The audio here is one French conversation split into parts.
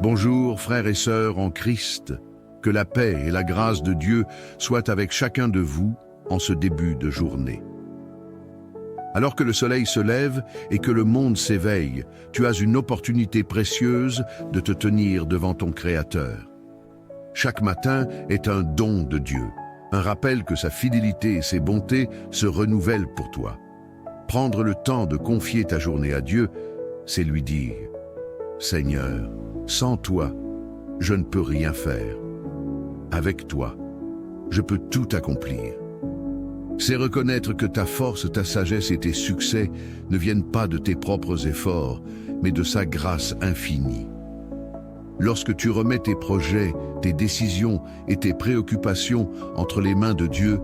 Bonjour frères et sœurs en Christ, que la paix et la grâce de Dieu soient avec chacun de vous en ce début de journée. Alors que le soleil se lève et que le monde s'éveille, tu as une opportunité précieuse de te tenir devant ton Créateur. Chaque matin est un don de Dieu, un rappel que sa fidélité et ses bontés se renouvellent pour toi. Prendre le temps de confier ta journée à Dieu, c'est lui dire « Seigneur, sans toi, je ne peux rien faire. Avec toi, je peux tout accomplir. » C'est reconnaître que ta force, ta sagesse et tes succès ne viennent pas de tes propres efforts, mais de sa grâce infinie. Lorsque tu remets tes projets, tes décisions et tes préoccupations entre les mains de Dieu,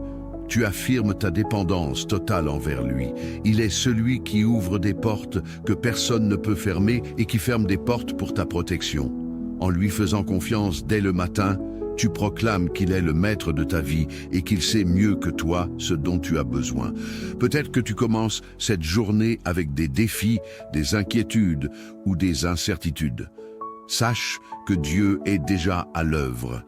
tu affirmes ta dépendance totale envers lui. Il est celui qui ouvre des portes que personne ne peut fermer et qui ferme des portes pour ta protection. En lui faisant confiance dès le matin, tu proclames qu'il est le maître de ta vie et qu'il sait mieux que toi ce dont tu as besoin. Peut-être que tu commences cette journée avec des défis, des inquiétudes ou des incertitudes. Sache que Dieu est déjà à l'œuvre.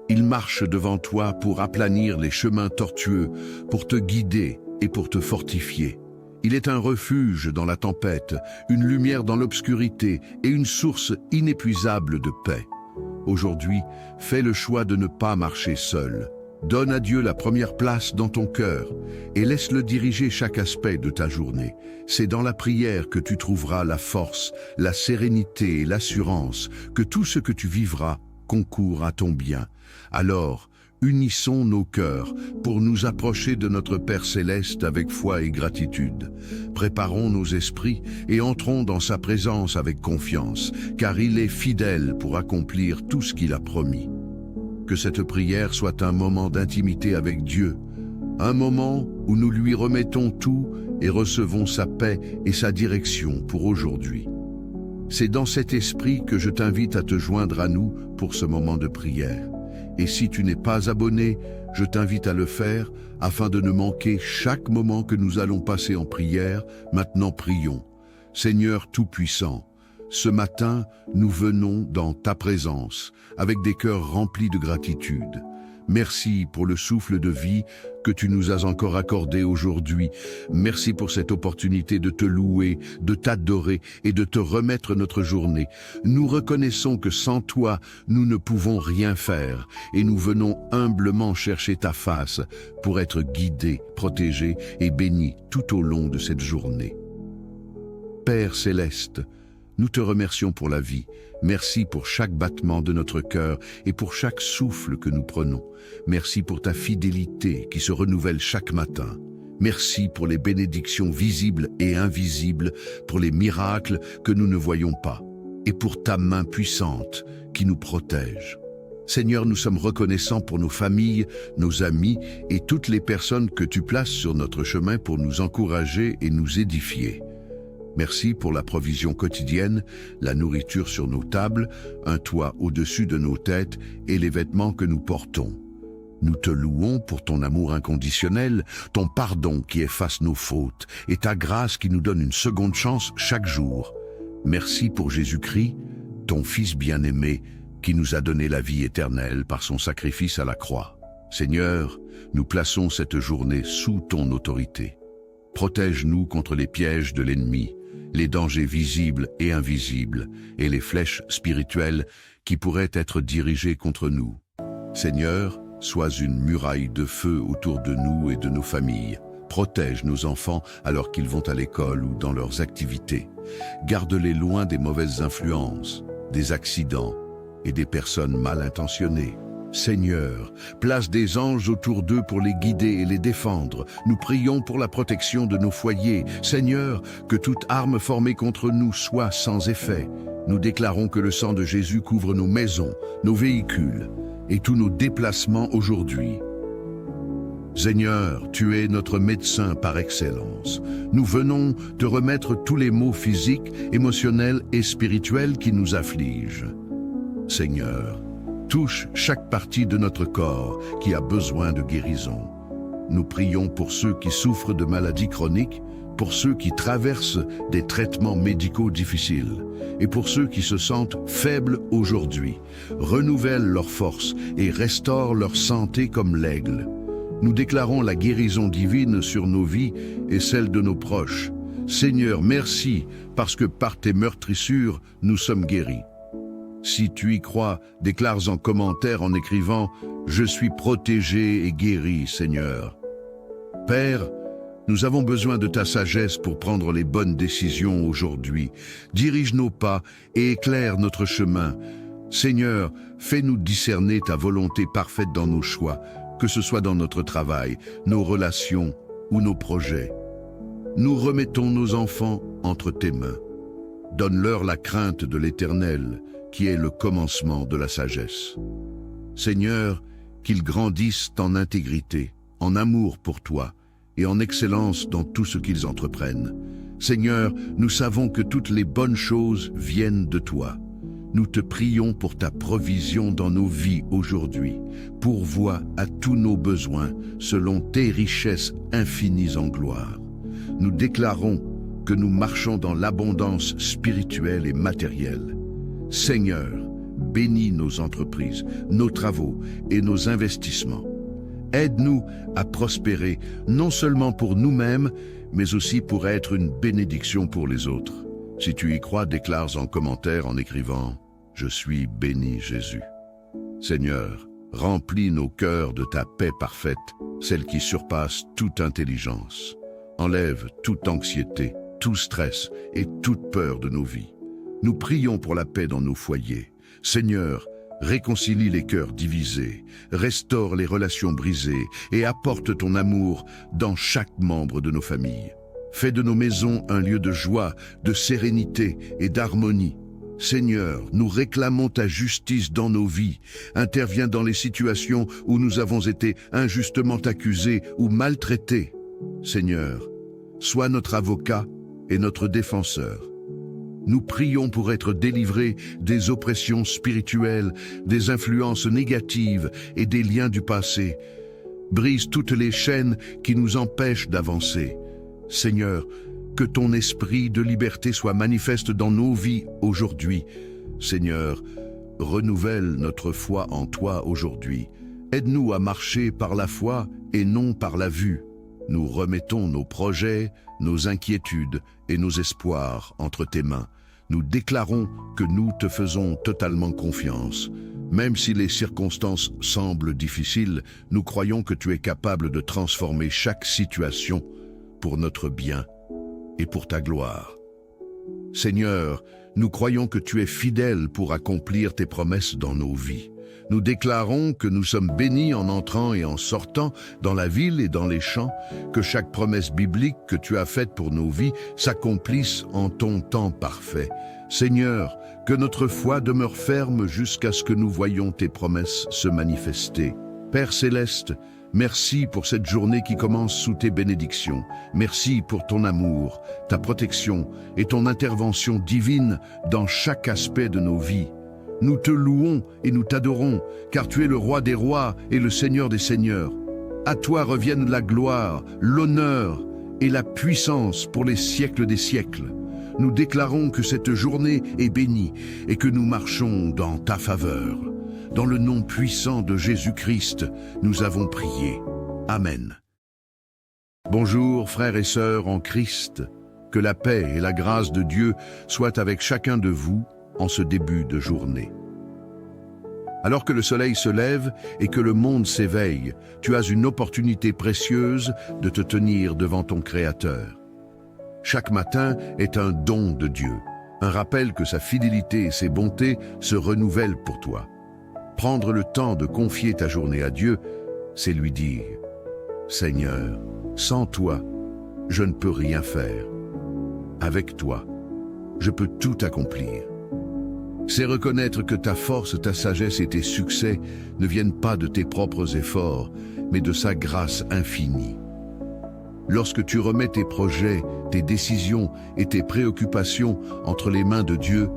Il marche devant toi pour aplanir les chemins tortueux, pour te guider et pour te fortifier. Il est un refuge dans la tempête, une lumière dans l'obscurité et une source inépuisable de paix. Aujourd'hui, fais le choix de ne pas marcher seul. Donne à Dieu la première place dans ton cœur et laisse-le diriger chaque aspect de ta journée. C'est dans la prière que tu trouveras la force, la sérénité et l'assurance que tout ce que tu vivras concourt à ton bien. Alors, unissons nos cœurs pour nous approcher de notre Père Céleste avec foi et gratitude. Préparons nos esprits et entrons dans sa présence avec confiance, car il est fidèle pour accomplir tout ce qu'il a promis. Que cette prière soit un moment d'intimité avec Dieu, un moment où nous lui remettons tout et recevons sa paix et sa direction pour aujourd'hui. C'est dans cet esprit que je t'invite à te joindre à nous pour ce moment de prière. Et si tu n'es pas abonné, je t'invite à le faire afin de ne manquer chaque moment que nous allons passer en prière. Maintenant prions. Seigneur Tout-Puissant, ce matin, nous venons dans ta présence avec des cœurs remplis de gratitude. Merci pour le souffle de vie que tu nous as encore accordé aujourd'hui. Merci pour cette opportunité de te louer, de t'adorer et de te remettre notre journée. Nous reconnaissons que sans toi, nous ne pouvons rien faire et nous venons humblement chercher ta face pour être guidés, protégés et bénis tout au long de cette journée. Père Céleste, nous te remercions pour la vie. Merci pour chaque battement de notre cœur et pour chaque souffle que nous prenons. Merci pour ta fidélité qui se renouvelle chaque matin. Merci pour les bénédictions visibles et invisibles, pour les miracles que nous ne voyons pas, et pour ta main puissante qui nous protège. Seigneur, nous sommes reconnaissants pour nos familles, nos amis et toutes les personnes que tu places sur notre chemin pour nous encourager et nous édifier. Merci pour la provision quotidienne, la nourriture sur nos tables, un toit au-dessus de nos têtes et les vêtements que nous portons. Nous te louons pour ton amour inconditionnel, ton pardon qui efface nos fautes et ta grâce qui nous donne une seconde chance chaque jour. Merci pour Jésus-Christ, ton Fils bien-aimé, qui nous a donné la vie éternelle par son sacrifice à la croix. Seigneur, nous plaçons cette journée sous ton autorité. Protège-nous contre les pièges de l'ennemi, les dangers visibles et invisibles, et les flèches spirituelles qui pourraient être dirigées contre nous. Seigneur, sois une muraille de feu autour de nous et de nos familles. Protège nos enfants alors qu'ils vont à l'école ou dans leurs activités. Garde-les loin des mauvaises influences, des accidents et des personnes mal intentionnées. Seigneur, place des anges autour d'eux pour les guider et les défendre. Nous prions pour la protection de nos foyers. Seigneur, que toute arme formée contre nous soit sans effet. Nous déclarons que le sang de Jésus couvre nos maisons, nos véhicules et tous nos déplacements aujourd'hui. Seigneur, tu es notre médecin par excellence. Nous venons te remettre tous les maux physiques, émotionnels et spirituels qui nous affligent. Seigneur, touche chaque partie de notre corps qui a besoin de guérison. Nous prions pour ceux qui souffrent de maladies chroniques, pour ceux qui traversent des traitements médicaux difficiles et pour ceux qui se sentent faibles aujourd'hui. Renouvelle leurs forces et restaure leur santé comme l'aigle. Nous déclarons la guérison divine sur nos vies et celle de nos proches. Seigneur, merci, parce que par tes meurtrissures, nous sommes guéris. Si tu y crois, déclare en commentaire en écrivant « Je suis protégé et guéri, Seigneur ». Père, nous avons besoin de ta sagesse pour prendre les bonnes décisions aujourd'hui. Dirige nos pas et éclaire notre chemin. Seigneur, fais-nous discerner ta volonté parfaite dans nos choix, que ce soit dans notre travail, nos relations ou nos projets. Nous remettons nos enfants entre tes mains. Donne-leur la crainte de l'Éternel, qui est le commencement de la sagesse. Seigneur, qu'ils grandissent en intégrité, en amour pour toi et en excellence dans tout ce qu'ils entreprennent. Seigneur, nous savons que toutes les bonnes choses viennent de toi. Nous te prions pour ta provision dans nos vies aujourd'hui. Pourvois à tous nos besoins selon tes richesses infinies en gloire. Nous déclarons que nous marchons dans l'abondance spirituelle et matérielle. Seigneur, bénis nos entreprises, nos travaux et nos investissements. Aide-nous à prospérer, non seulement pour nous-mêmes, mais aussi pour être une bénédiction pour les autres. Si tu y crois, déclare en commentaire en écrivant « Je suis béni Jésus ». Seigneur, remplis nos cœurs de ta paix parfaite, celle qui surpasse toute intelligence. Enlève toute anxiété, tout stress et toute peur de nos vies. Nous prions pour la paix dans nos foyers. Seigneur, réconcilie les cœurs divisés, restaure les relations brisées et apporte ton amour dans chaque membre de nos familles. Fais de nos maisons un lieu de joie, de sérénité et d'harmonie. Seigneur, nous réclamons ta justice dans nos vies. Interviens dans les situations où nous avons été injustement accusés ou maltraités. Seigneur, sois notre avocat et notre défenseur. Nous prions pour être délivrés des oppressions spirituelles, des influences négatives et des liens du passé. Brise toutes les chaînes qui nous empêchent d'avancer. Seigneur, que ton esprit de liberté soit manifeste dans nos vies aujourd'hui. Seigneur, renouvelle notre foi en toi aujourd'hui. Aide-nous à marcher par la foi et non par la vue. Nous remettons nos projets, nos inquiétudes et nos espoirs entre tes mains. Nous déclarons que nous te faisons totalement confiance. Même si les circonstances semblent difficiles, nous croyons que tu es capable de transformer chaque situation pour notre bien et pour ta gloire. Seigneur, nous croyons que tu es fidèle pour accomplir tes promesses dans nos vies. Nous déclarons que nous sommes bénis en entrant et en sortant dans la ville et dans les champs, que chaque promesse biblique que tu as faite pour nos vies s'accomplisse en ton temps parfait. Seigneur, que notre foi demeure ferme jusqu'à ce que nous voyions tes promesses se manifester. Père céleste, merci pour cette journée qui commence sous tes bénédictions. Merci pour ton amour, ta protection et ton intervention divine dans chaque aspect de nos vies. Nous te louons et nous t'adorons, car tu es le roi des rois et le Seigneur des seigneurs. À toi reviennent la gloire, l'honneur et la puissance pour les siècles des siècles. Nous déclarons que cette journée est bénie et que nous marchons dans ta faveur. Dans le nom puissant de Jésus-Christ, nous avons prié. Amen. Bonjour frères et sœurs en Christ, que la paix et la grâce de Dieu soient avec chacun de vous en ce début de journée. Alors que le soleil se lève et que le monde s'éveille, tu as une opportunité précieuse de te tenir devant ton Créateur. Chaque matin est un don de Dieu, un rappel que sa fidélité et ses bontés se renouvellent pour toi. Prendre le temps de confier ta journée à Dieu, c'est lui dire « Seigneur, sans toi, je ne peux rien faire. Avec toi, je peux tout accomplir. » C'est reconnaître que ta force, ta sagesse et tes succès ne viennent pas de tes propres efforts, mais de sa grâce infinie. Lorsque tu remets tes projets, tes décisions et tes préoccupations entre les mains de Dieu,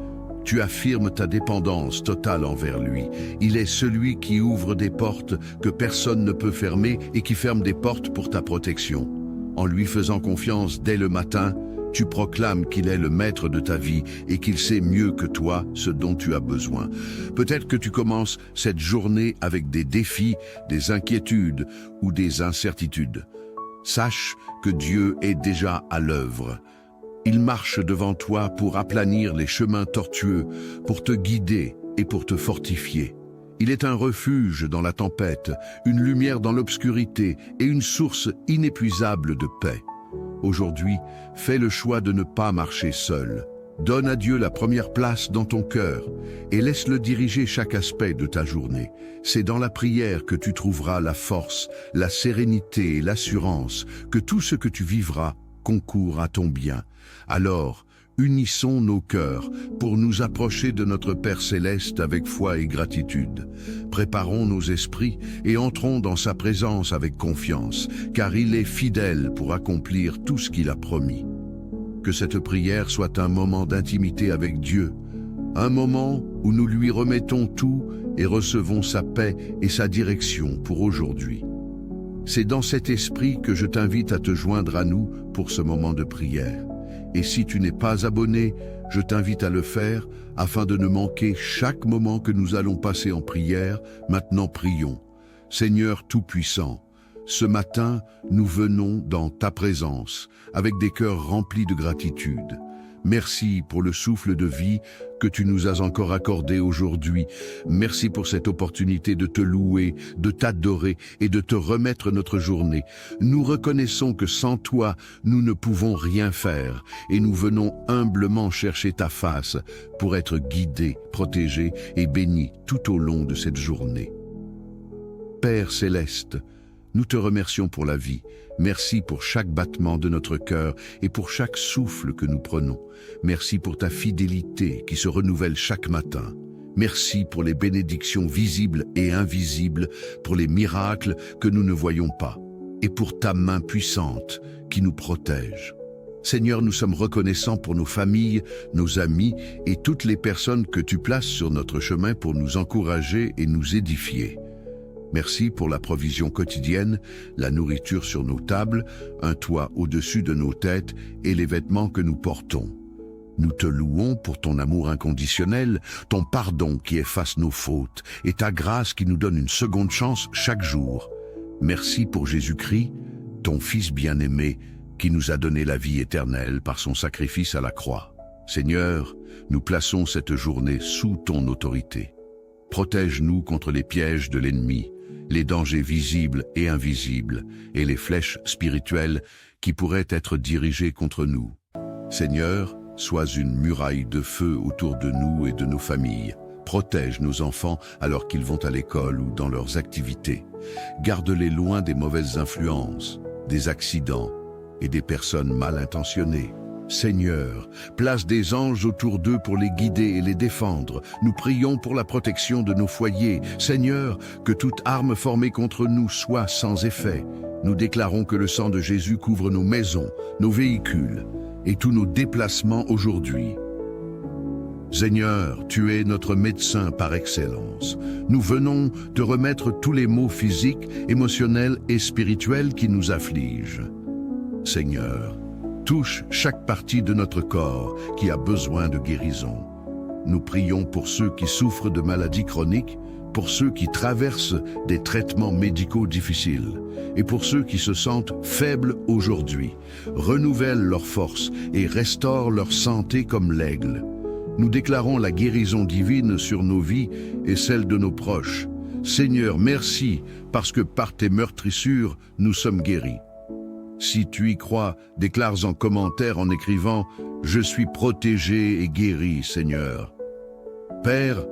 tu affirmes ta dépendance totale envers lui. Il est celui qui ouvre des portes que personne ne peut fermer et qui ferme des portes pour ta protection. En lui faisant confiance dès le matin, tu proclames qu'il est le maître de ta vie et qu'il sait mieux que toi ce dont tu as besoin. Peut-être que tu commences cette journée avec des défis, des inquiétudes ou des incertitudes. Sache que Dieu est déjà à l'œuvre. Il marche devant toi pour aplanir les chemins tortueux, pour te guider et pour te fortifier. Il est un refuge dans la tempête, une lumière dans l'obscurité et une source inépuisable de paix. Aujourd'hui, fais le choix de ne pas marcher seul. Donne à Dieu la première place dans ton cœur et laisse-le diriger chaque aspect de ta journée. C'est dans la prière que tu trouveras la force, la sérénité et l'assurance que tout ce que tu vivras concourt à ton bien. Alors, unissons nos cœurs pour nous approcher de notre Père Céleste avec foi et gratitude. Préparons nos esprits et entrons dans sa présence avec confiance, car il est fidèle pour accomplir tout ce qu'il a promis. Que cette prière soit un moment d'intimité avec Dieu, un moment où nous lui remettons tout et recevons sa paix et sa direction pour aujourd'hui. C'est dans cet esprit que je t'invite à te joindre à nous pour ce moment de prière. Et si tu n'es pas abonné, je t'invite à le faire afin de ne manquer chaque moment que nous allons passer en prière. Maintenant prions. Seigneur Tout-Puissant, ce matin, nous venons dans ta présence avec des cœurs remplis de gratitude. Merci pour le souffle de vie que tu nous as encore accordé aujourd'hui. Merci pour cette opportunité de te louer, de t'adorer et de te remettre notre journée. Nous reconnaissons que sans toi, nous ne pouvons rien faire et nous venons humblement chercher ta face pour être guidés, protégés et bénis tout au long de cette journée. Père Céleste, nous te remercions pour la vie. Merci pour chaque battement de notre cœur et pour chaque souffle que nous prenons. Merci pour ta fidélité qui se renouvelle chaque matin. Merci pour les bénédictions visibles et invisibles, pour les miracles que nous ne voyons pas, et pour ta main puissante qui nous protège. Seigneur, nous sommes reconnaissants pour nos familles, nos amis et toutes les personnes que tu places sur notre chemin pour nous encourager et nous édifier. Merci pour la provision quotidienne, la nourriture sur nos tables, un toit au-dessus de nos têtes et les vêtements que nous portons. Nous te louons pour ton amour inconditionnel, ton pardon qui efface nos fautes et ta grâce qui nous donne une seconde chance chaque jour. Merci pour Jésus-Christ, ton Fils bien-aimé, qui nous a donné la vie éternelle par son sacrifice à la croix. Seigneur, nous plaçons cette journée sous ton autorité. Protège-nous contre les pièges de l'ennemi, les dangers visibles et invisibles, et les flèches spirituelles qui pourraient être dirigées contre nous. Seigneur, sois une muraille de feu autour de nous et de nos familles. Protège nos enfants alors qu'ils vont à l'école ou dans leurs activités. Garde-les loin des mauvaises influences, des accidents et des personnes mal intentionnées. Seigneur, place des anges autour d'eux pour les guider et les défendre. Nous prions pour la protection de nos foyers. Seigneur, que toute arme formée contre nous soit sans effet. Nous déclarons que le sang de Jésus couvre nos maisons, nos véhicules et tous nos déplacements aujourd'hui. Seigneur, tu es notre médecin par excellence. Nous venons te remettre tous les maux physiques, émotionnels et spirituels qui nous affligent. Seigneur, touche chaque partie de notre corps qui a besoin de guérison. Nous prions pour ceux qui souffrent de maladies chroniques, pour ceux qui traversent des traitements médicaux difficiles et pour ceux qui se sentent faibles aujourd'hui. Renouvelle leur force et restaure leur santé comme l'aigle. Nous déclarons la guérison divine sur nos vies et celle de nos proches. Seigneur, merci parce que par tes meurtrissures, nous sommes guéris. Si tu y crois, déclare en commentaire en écrivant « Je suis protégé et guéri, Seigneur ». Père,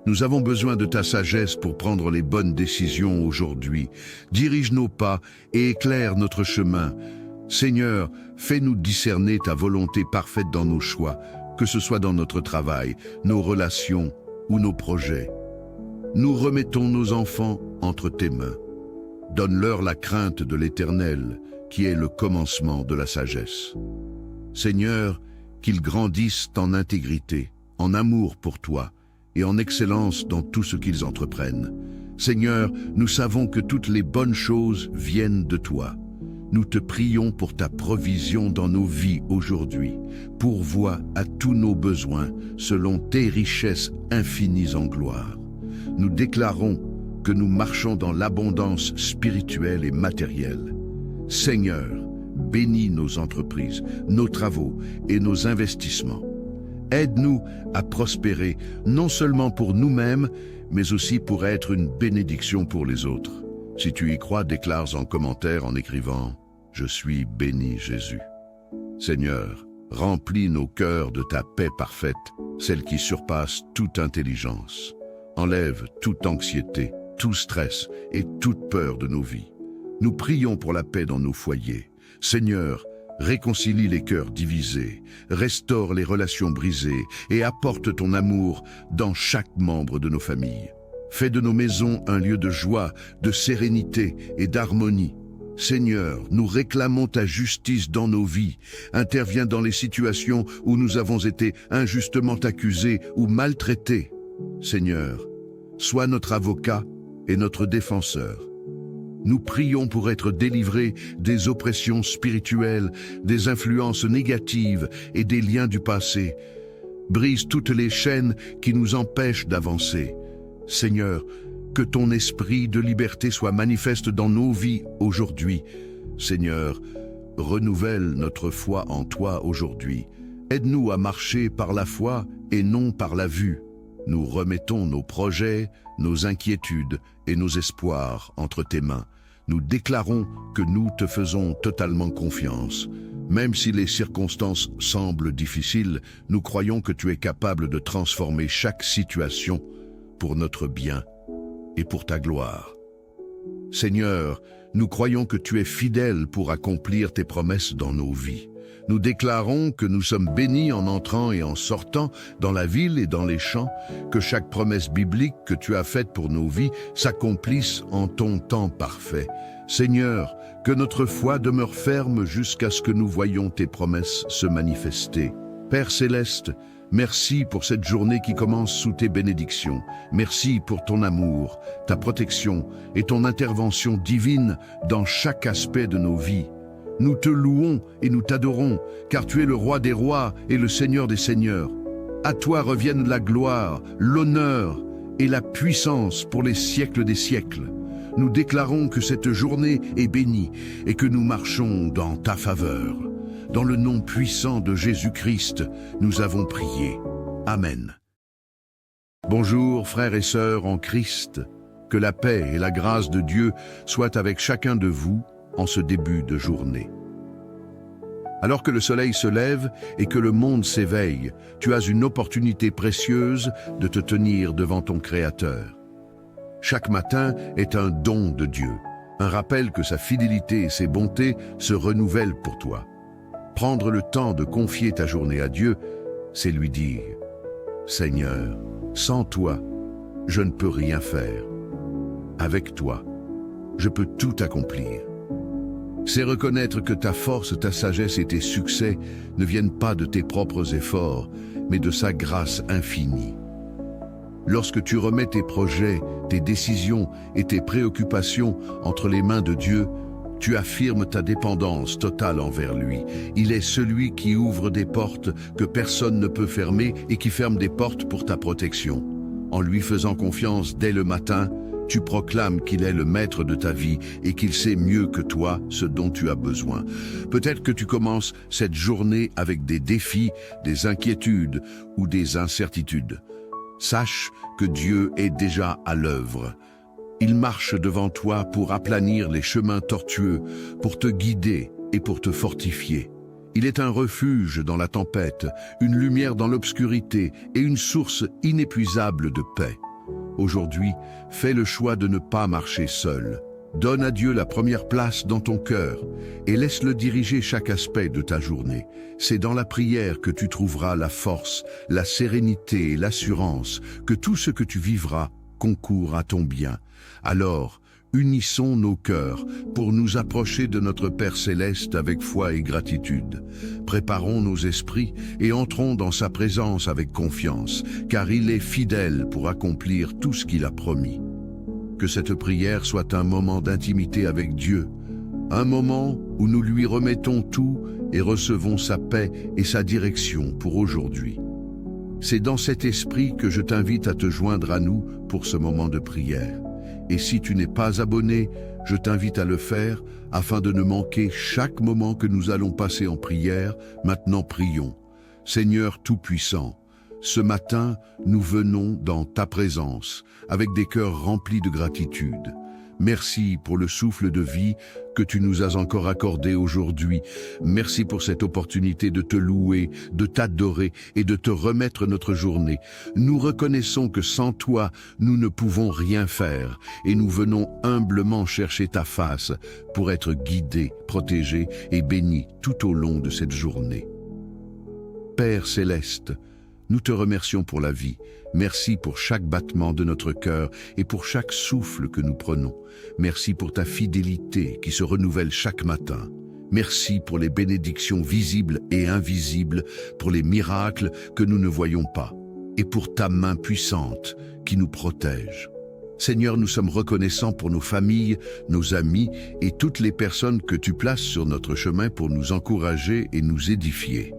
nous avons besoin de ta sagesse pour prendre les bonnes décisions aujourd'hui. Dirige nos pas et éclaire notre chemin. Seigneur, fais-nous discerner ta volonté parfaite dans nos choix, que ce soit dans notre travail, nos relations ou nos projets. Nous remettons nos enfants entre tes mains. Donne-leur la crainte de l'Éternel, qui est le commencement de la sagesse. Seigneur, qu'ils grandissent en intégrité, en amour pour toi et en excellence dans tout ce qu'ils entreprennent. Seigneur, nous savons que toutes les bonnes choses viennent de toi. nous te prions pour ta provision dans nos vies aujourd'hui. Pourvois à tous nos besoins selon tes richesses infinies en gloire. Nous déclarons que nous marchons dans l'abondance spirituelle et matérielle. Seigneur, bénis nos entreprises, nos travaux et nos investissements. Aide-nous à prospérer, non seulement pour nous-mêmes, mais aussi pour être une bénédiction pour les autres. Si tu y crois, déclare en commentaire en écrivant « Je suis béni Jésus ». Seigneur, remplis nos cœurs de ta paix parfaite, celle qui surpasse toute intelligence. Enlève toute anxiété, tout stress et toute peur de nos vies. Nous prions pour la paix dans nos foyers. Seigneur, réconcilie les cœurs divisés, restaure les relations brisées et apporte ton amour dans chaque membre de nos familles. Fais de nos maisons un lieu de joie, de sérénité et d'harmonie. Seigneur, nous réclamons ta justice dans nos vies. Interviens dans les situations où nous avons été injustement accusés ou maltraités. Seigneur, sois notre avocat et notre défenseur. Nous prions pour être délivrés des oppressions spirituelles, des influences négatives et des liens du passé. Brise toutes les chaînes qui nous empêchent d'avancer. Seigneur, que ton esprit de liberté soit manifeste dans nos vies aujourd'hui. Seigneur, renouvelle notre foi en toi aujourd'hui. Aide-nous à marcher par la foi et non par la vue. Nous remettons nos projets, nos inquiétudes et nos espoirs entre tes mains. Nous déclarons que nous te faisons totalement confiance. Même si les circonstances semblent difficiles, nous croyons que tu es capable de transformer chaque situation pour notre bien et pour ta gloire. Seigneur, nous croyons que tu es fidèle pour accomplir tes promesses dans nos vies. Nous déclarons que nous sommes bénis en entrant et en sortant dans la ville et dans les champs, que chaque promesse biblique que tu as faite pour nos vies s'accomplisse en ton temps parfait. Seigneur, que notre foi demeure ferme jusqu'à ce que nous voyions tes promesses se manifester. Père céleste, merci pour cette journée qui commence sous tes bénédictions. Merci pour ton amour, ta protection et ton intervention divine dans chaque aspect de nos vies. Nous te louons et nous t'adorons, car tu es le roi des rois et le Seigneur des seigneurs. À toi reviennent la gloire, l'honneur et la puissance pour les siècles des siècles. Nous déclarons que cette journée est bénie et que nous marchons dans ta faveur. Dans le nom puissant de Jésus-Christ, nous avons prié. Amen. Bonjour frères et sœurs en Christ, que la paix et la grâce de Dieu soient avec chacun de vous en ce début de journée. Alors que le soleil se lève et que le monde s'éveille, tu as une opportunité précieuse de te tenir devant ton Créateur. Chaque matin est un don de Dieu, un rappel que sa fidélité et ses bontés se renouvellent pour toi. Prendre le temps de confier ta journée à Dieu, c'est lui dire « Seigneur, sans toi, je ne peux rien faire. Avec toi, je peux tout accomplir. » C'est reconnaître que ta force, ta sagesse et tes succès ne viennent pas de tes propres efforts, mais de sa grâce infinie. Lorsque tu remets tes projets, tes décisions et tes préoccupations entre les mains de Dieu, tu affirmes ta dépendance totale envers lui. Il est celui qui ouvre des portes que personne ne peut fermer et qui ferme des portes pour ta protection. En lui faisant confiance dès le matin, tu proclames qu'il est le maître de ta vie et qu'il sait mieux que toi ce dont tu as besoin. Peut-être que tu commences cette journée avec des défis, des inquiétudes ou des incertitudes. Sache que Dieu est déjà à l'œuvre. Il marche devant toi pour aplanir les chemins tortueux, pour te guider et pour te fortifier. Il est un refuge dans la tempête, une lumière dans l'obscurité et une source inépuisable de paix. Aujourd'hui, fais le choix de ne pas marcher seul. Donne à Dieu la première place dans ton cœur et laisse-le diriger chaque aspect de ta journée. C'est dans la prière que tu trouveras la force, la sérénité et l'assurance que tout ce que tu vivras concourt à ton bien. Alors, unissons nos cœurs pour nous approcher de notre Père Céleste avec foi et gratitude. Préparons nos esprits et entrons dans sa présence avec confiance, car il est fidèle pour accomplir tout ce qu'il a promis. Que cette prière soit un moment d'intimité avec Dieu, un moment où nous lui remettons tout et recevons sa paix et sa direction pour aujourd'hui. C'est dans cet esprit que je t'invite à te joindre à nous pour ce moment de prière. Et si tu n'es pas abonné, je t'invite à le faire afin de ne manquer chaque moment que nous allons passer en prière. Maintenant prions. Seigneur Tout-Puissant, ce matin, nous venons dans ta présence avec des cœurs remplis de gratitude. Merci pour le souffle de vie que tu nous as encore accordé aujourd'hui. Merci pour cette opportunité de te louer, de t'adorer et de te remettre notre journée. Nous reconnaissons que sans toi, nous ne pouvons rien faire et nous venons humblement chercher ta face pour être guidés, protégés et bénis tout au long de cette journée. Père céleste, nous te remercions pour la vie. Merci pour chaque battement de notre cœur et pour chaque souffle que nous prenons. Merci pour ta fidélité qui se renouvelle chaque matin. Merci pour les bénédictions visibles et invisibles, pour les miracles que nous ne voyons pas, et pour ta main puissante qui nous protège. Seigneur, nous sommes reconnaissants pour nos familles, nos amis et toutes les personnes que tu places sur notre chemin pour nous encourager et nous édifier.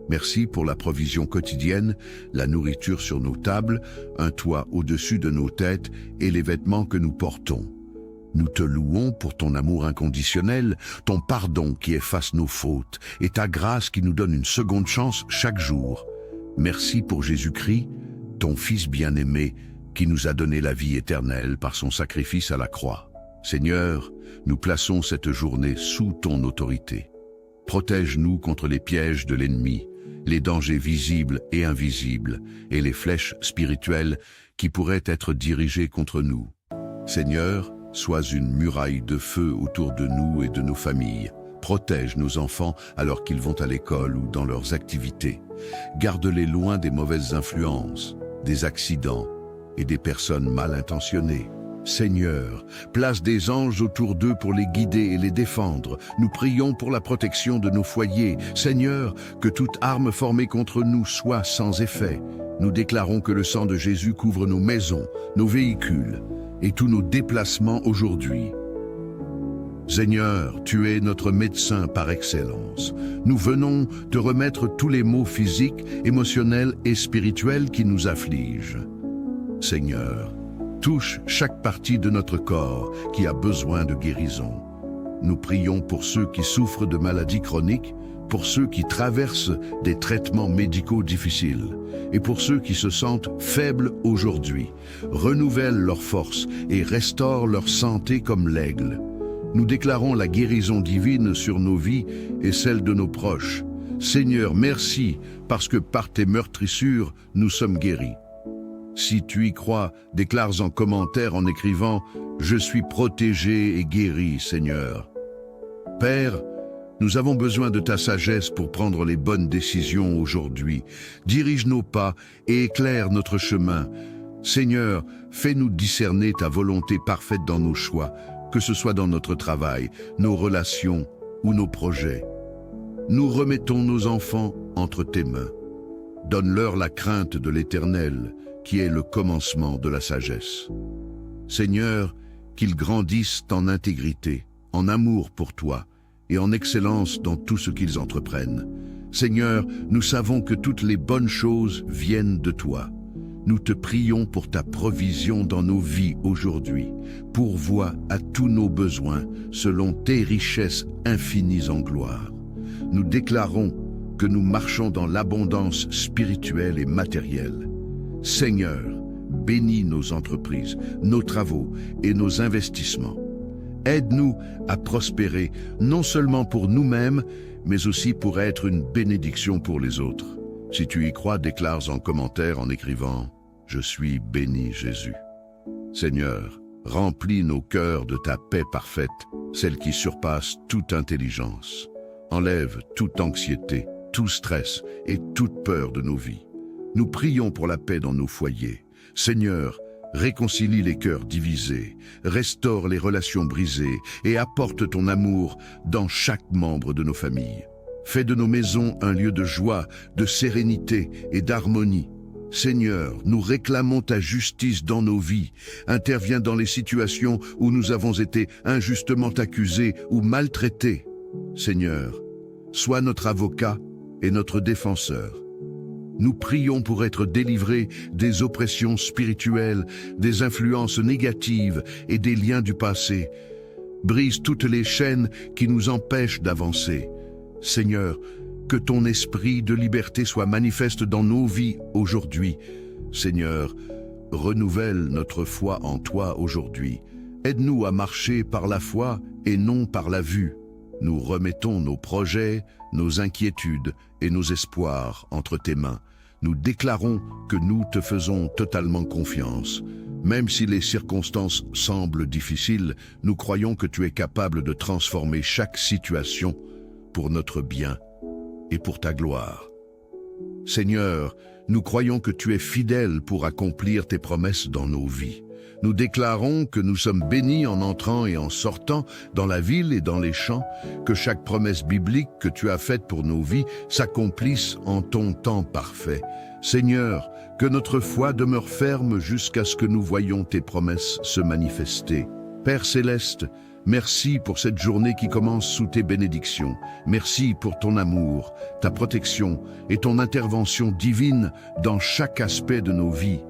Merci pour la provision quotidienne, la nourriture sur nos tables, un toit au-dessus de nos têtes et les vêtements que nous portons. Nous te louons pour ton amour inconditionnel, ton pardon qui efface nos fautes et ta grâce qui nous donne une seconde chance chaque jour. Merci pour Jésus-Christ, ton Fils bien-aimé, qui nous a donné la vie éternelle par son sacrifice à la croix. Seigneur, nous plaçons cette journée sous ton autorité. Protège-nous contre les pièges de l'ennemi, les dangers visibles et invisibles, et les flèches spirituelles qui pourraient être dirigées contre nous. Seigneur, sois une muraille de feu autour de nous et de nos familles. Protège nos enfants alors qu'ils vont à l'école ou dans leurs activités. Garde-les loin des mauvaises influences, des accidents et des personnes mal intentionnées. Seigneur, place des anges autour d'eux pour les guider et les défendre. Nous prions pour la protection de nos foyers. Seigneur, que toute arme formée contre nous soit sans effet. Nous déclarons que le sang de Jésus couvre nos maisons, nos véhicules et tous nos déplacements aujourd'hui. Seigneur, tu es notre médecin par excellence. Nous venons te remettre tous les maux physiques, émotionnels et spirituels qui nous affligent. Seigneur, touche chaque partie de notre corps qui a besoin de guérison. Nous prions pour ceux qui souffrent de maladies chroniques, pour ceux qui traversent des traitements médicaux difficiles et pour ceux qui se sentent faibles aujourd'hui. Renouvelle leur force et restaure leur santé comme l'aigle. Nous déclarons la guérison divine sur nos vies et celle de nos proches. Seigneur, merci parce que par tes meurtrissures, nous sommes guéris. Si tu y crois, déclare en commentaire en écrivant « Je suis protégé et guéri, Seigneur ». Père, nous avons besoin de ta sagesse pour prendre les bonnes décisions aujourd'hui. Dirige nos pas et éclaire notre chemin. Seigneur, fais-nous discerner ta volonté parfaite dans nos choix, que ce soit dans notre travail, nos relations ou nos projets. Nous remettons nos enfants entre tes mains. Donne-leur la crainte de l'Éternel, qui est le commencement de la sagesse. Seigneur, qu'ils grandissent en intégrité, en amour pour toi et en excellence dans tout ce qu'ils entreprennent. Seigneur, nous savons que toutes les bonnes choses viennent de toi. Nous te prions pour ta provision dans nos vies aujourd'hui. Pourvois à tous nos besoins selon tes richesses infinies en gloire. Nous déclarons que nous marchons dans l'abondance spirituelle et matérielle. Seigneur, bénis nos entreprises, nos travaux et nos investissements. Aide-nous à prospérer, non seulement pour nous-mêmes, mais aussi pour être une bénédiction pour les autres. Si tu y crois, déclare en commentaire en écrivant « Je suis béni Jésus ». Seigneur, remplis nos cœurs de ta paix parfaite, celle qui surpasse toute intelligence. Enlève toute anxiété, tout stress et toute peur de nos vies. Nous prions pour la paix dans nos foyers. Seigneur, réconcilie les cœurs divisés, restaure les relations brisées et apporte ton amour dans chaque membre de nos familles. Fais de nos maisons un lieu de joie, de sérénité et d'harmonie. Seigneur, nous réclamons ta justice dans nos vies. Interviens dans les situations où nous avons été injustement accusés ou maltraités. Seigneur, sois notre avocat et notre défenseur. Nous prions pour être délivrés des oppressions spirituelles, des influences négatives et des liens du passé. Brise toutes les chaînes qui nous empêchent d'avancer. Seigneur, que ton esprit de liberté soit manifeste dans nos vies aujourd'hui. Seigneur, renouvelle notre foi en toi aujourd'hui. Aide-nous à marcher par la foi et non par la vue. Nous remettons nos projets, nos inquiétudes et nos espoirs entre tes mains. Nous déclarons que nous te faisons totalement confiance. Même si les circonstances semblent difficiles, nous croyons que tu es capable de transformer chaque situation pour notre bien et pour ta gloire. Seigneur, nous croyons que tu es fidèle pour accomplir tes promesses dans nos vies. Nous déclarons que nous sommes bénis en entrant et en sortant dans la ville et dans les champs, que chaque promesse biblique que tu as faite pour nos vies s'accomplisse en ton temps parfait. Seigneur, que notre foi demeure ferme jusqu'à ce que nous voyions tes promesses se manifester. Père céleste, merci pour cette journée qui commence sous tes bénédictions. Merci pour ton amour, ta protection et ton intervention divine dans chaque aspect de nos vies.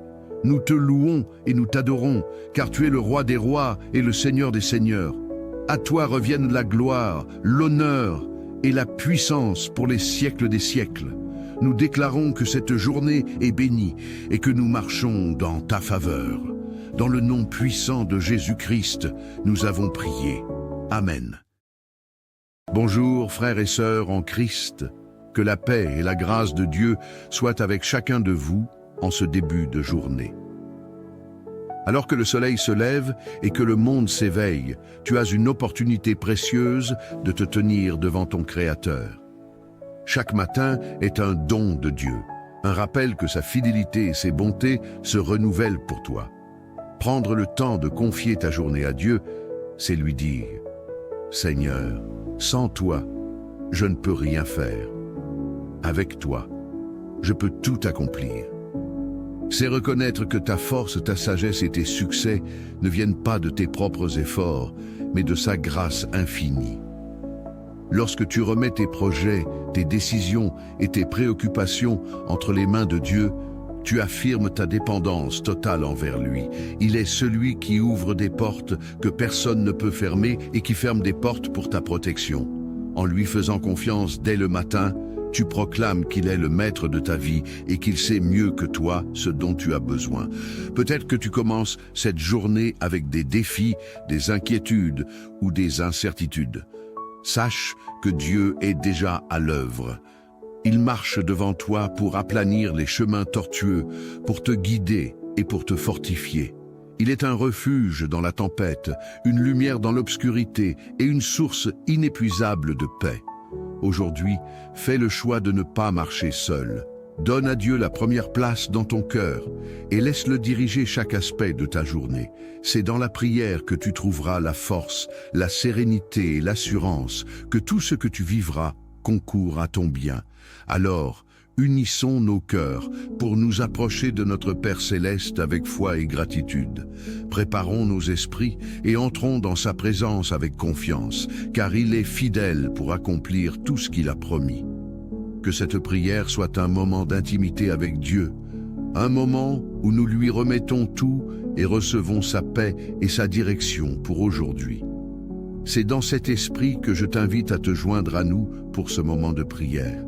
Nous te louons et nous t'adorons, car tu es le roi des rois et le Seigneur des seigneurs. À toi reviennent la gloire, l'honneur et la puissance pour les siècles des siècles. Nous déclarons que cette journée est bénie et que nous marchons dans ta faveur. Dans le nom puissant de Jésus-Christ, nous avons prié. Amen. Bonjour frères et sœurs en Christ, que la paix et la grâce de Dieu soient avec chacun de vous en ce début de journée. Alors que le soleil se lève et que le monde s'éveille, tu as une opportunité précieuse de te tenir devant ton Créateur. Chaque matin est un don de Dieu, un rappel que sa fidélité et ses bontés se renouvellent pour toi. Prendre le temps de confier ta journée à Dieu, c'est lui dire « Seigneur, sans toi, je ne peux rien faire. Avec toi, je peux tout accomplir. » C'est reconnaître que ta force, ta sagesse et tes succès ne viennent pas de tes propres efforts, mais de sa grâce infinie. Lorsque tu remets tes projets, tes décisions et tes préoccupations entre les mains de Dieu, tu affirmes ta dépendance totale envers lui. Il est celui qui ouvre des portes que personne ne peut fermer et qui ferme des portes pour ta protection. En lui faisant confiance dès le matin, tu proclames qu'il est le maître de ta vie et qu'il sait mieux que toi ce dont tu as besoin. Peut-être que tu commences cette journée avec des défis, des inquiétudes ou des incertitudes. Sache que Dieu est déjà à l'œuvre. Il marche devant toi pour aplanir les chemins tortueux, pour te guider et pour te fortifier. Il est un refuge dans la tempête, une lumière dans l'obscurité et une source inépuisable de paix. Aujourd'hui, fais le choix de ne pas marcher seul. Donne à Dieu la première place dans ton cœur et laisse-le diriger chaque aspect de ta journée. C'est dans la prière que tu trouveras la force, la sérénité et l'assurance que tout ce que tu vivras concourt à ton bien. Alors, unissons nos cœurs pour nous approcher de notre Père céleste avec foi et gratitude. Préparons nos esprits et entrons dans sa présence avec confiance, car il est fidèle pour accomplir tout ce qu'il a promis. Que cette prière soit un moment d'intimité avec Dieu, un moment où nous lui remettons tout et recevons sa paix et sa direction pour aujourd'hui. C'est dans cet esprit que je t'invite à te joindre à nous pour ce moment de prière.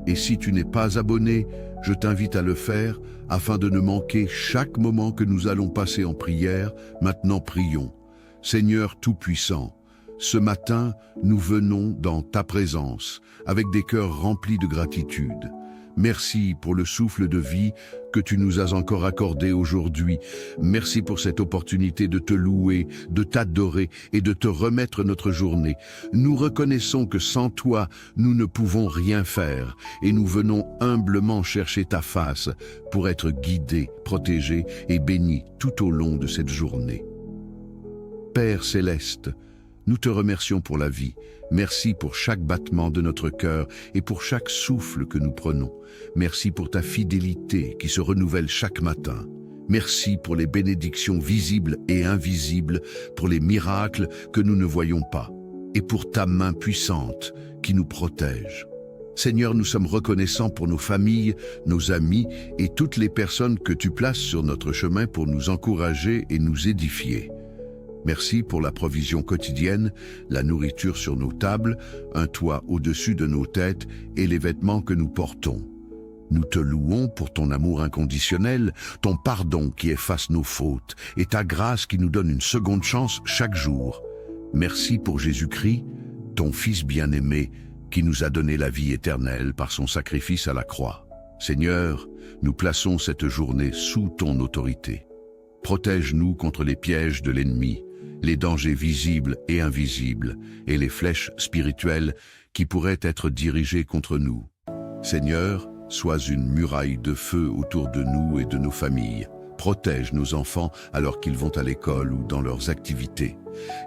Et si tu n'es pas abonné, je t'invite à le faire afin de ne manquer chaque moment que nous allons passer en prière. Maintenant prions. Seigneur Tout-Puissant, ce matin, nous venons dans ta présence avec des cœurs remplis de gratitude. Merci pour le souffle de vie que tu nous as encore accordé aujourd'hui. Merci pour cette opportunité de te louer, de t'adorer et de te remettre notre journée. Nous reconnaissons que sans toi, nous ne pouvons rien faire et nous venons humblement chercher ta face pour être guidés, protégés et bénis tout au long de cette journée. Père céleste, nous te remercions pour la vie. Merci pour chaque battement de notre cœur et pour chaque souffle que nous prenons. Merci pour ta fidélité qui se renouvelle chaque matin. Merci pour les bénédictions visibles et invisibles, pour les miracles que nous ne voyons pas. et pour ta main puissante qui nous protège. Seigneur, nous sommes reconnaissants pour nos familles, nos amis et toutes les personnes que tu places sur notre chemin pour nous encourager et nous édifier. Merci pour la provision quotidienne, la nourriture sur nos tables, un toit au-dessus de nos têtes et les vêtements que nous portons. Nous te louons pour ton amour inconditionnel, ton pardon qui efface nos fautes et ta grâce qui nous donne une seconde chance chaque jour. Merci pour Jésus-Christ, ton Fils bien-aimé, qui nous a donné la vie éternelle par son sacrifice à la croix. Seigneur, nous plaçons cette journée sous ton autorité. Protège-nous contre les pièges de l'ennemi, les dangers visibles et invisibles, et les flèches spirituelles qui pourraient être dirigées contre nous. Seigneur, sois une muraille de feu autour de nous et de nos familles. Protège nos enfants alors qu'ils vont à l'école ou dans leurs activités.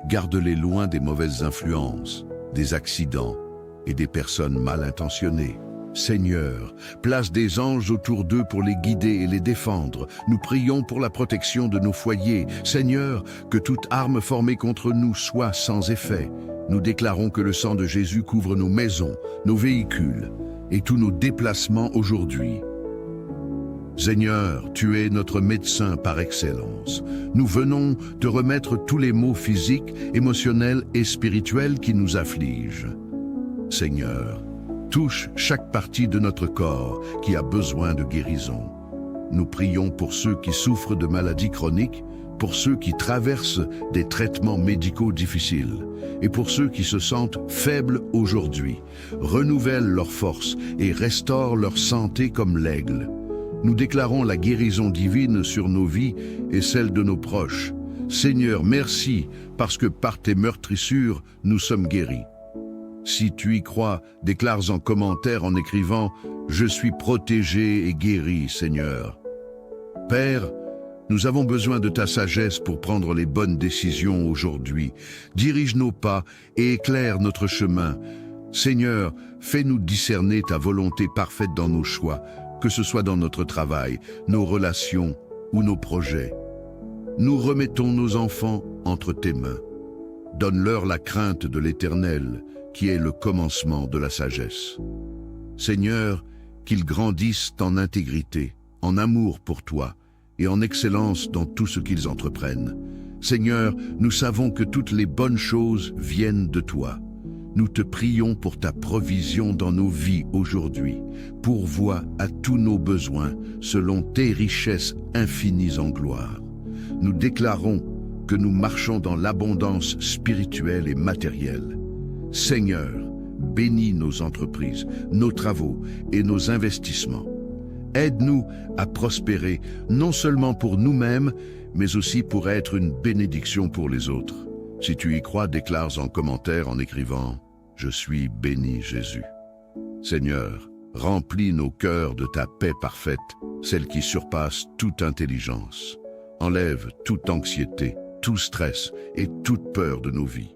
Garde-les loin des mauvaises influences, des accidents et des personnes mal intentionnées. Seigneur, place des anges autour d'eux pour les guider et les défendre. Nous prions pour la protection de nos foyers. Seigneur, que toute arme formée contre nous soit sans effet. Nous déclarons que le sang de Jésus couvre nos maisons, nos véhicules et tous nos déplacements aujourd'hui. Seigneur, tu es notre médecin par excellence. Nous venons te remettre tous les maux physiques, émotionnels et spirituels qui nous affligent. Seigneur, touche chaque partie de notre corps qui a besoin de guérison. Nous prions pour ceux qui souffrent de maladies chroniques, pour ceux qui traversent des traitements médicaux difficiles et pour ceux qui se sentent faibles aujourd'hui. Renouvelle leurs forces et restaure leur santé comme l'aigle. Nous déclarons la guérison divine sur nos vies et celle de nos proches. Seigneur, merci parce que par tes meurtrissures, nous sommes guéris. Si tu y crois, déclare en commentaire en écrivant « Je suis protégé et guéri, Seigneur ». Père, nous avons besoin de ta sagesse pour prendre les bonnes décisions aujourd'hui. Dirige nos pas et éclaire notre chemin. Seigneur, fais-nous discerner ta volonté parfaite dans nos choix, que ce soit dans notre travail, nos relations ou nos projets. Nous remettons nos enfants entre tes mains. Donne-leur la crainte de l'Éternel, qui est le commencement de la sagesse. Seigneur, qu'ils grandissent en intégrité, en amour pour toi et en excellence dans tout ce qu'ils entreprennent. Seigneur, nous savons que toutes les bonnes choses viennent de toi. Nous te prions pour ta provision dans nos vies aujourd'hui. Pourvois à tous nos besoins selon tes richesses infinies en gloire. Nous déclarons que nous marchons dans l'abondance spirituelle et matérielle. Seigneur, bénis nos entreprises, nos travaux et nos investissements. Aide-nous à prospérer, non seulement pour nous-mêmes, mais aussi pour être une bénédiction pour les autres. Si tu y crois, déclare en commentaire en écrivant « Je suis béni Jésus ». Seigneur, remplis nos cœurs de ta paix parfaite, celle qui surpasse toute intelligence. Enlève toute anxiété, tout stress et toute peur de nos vies.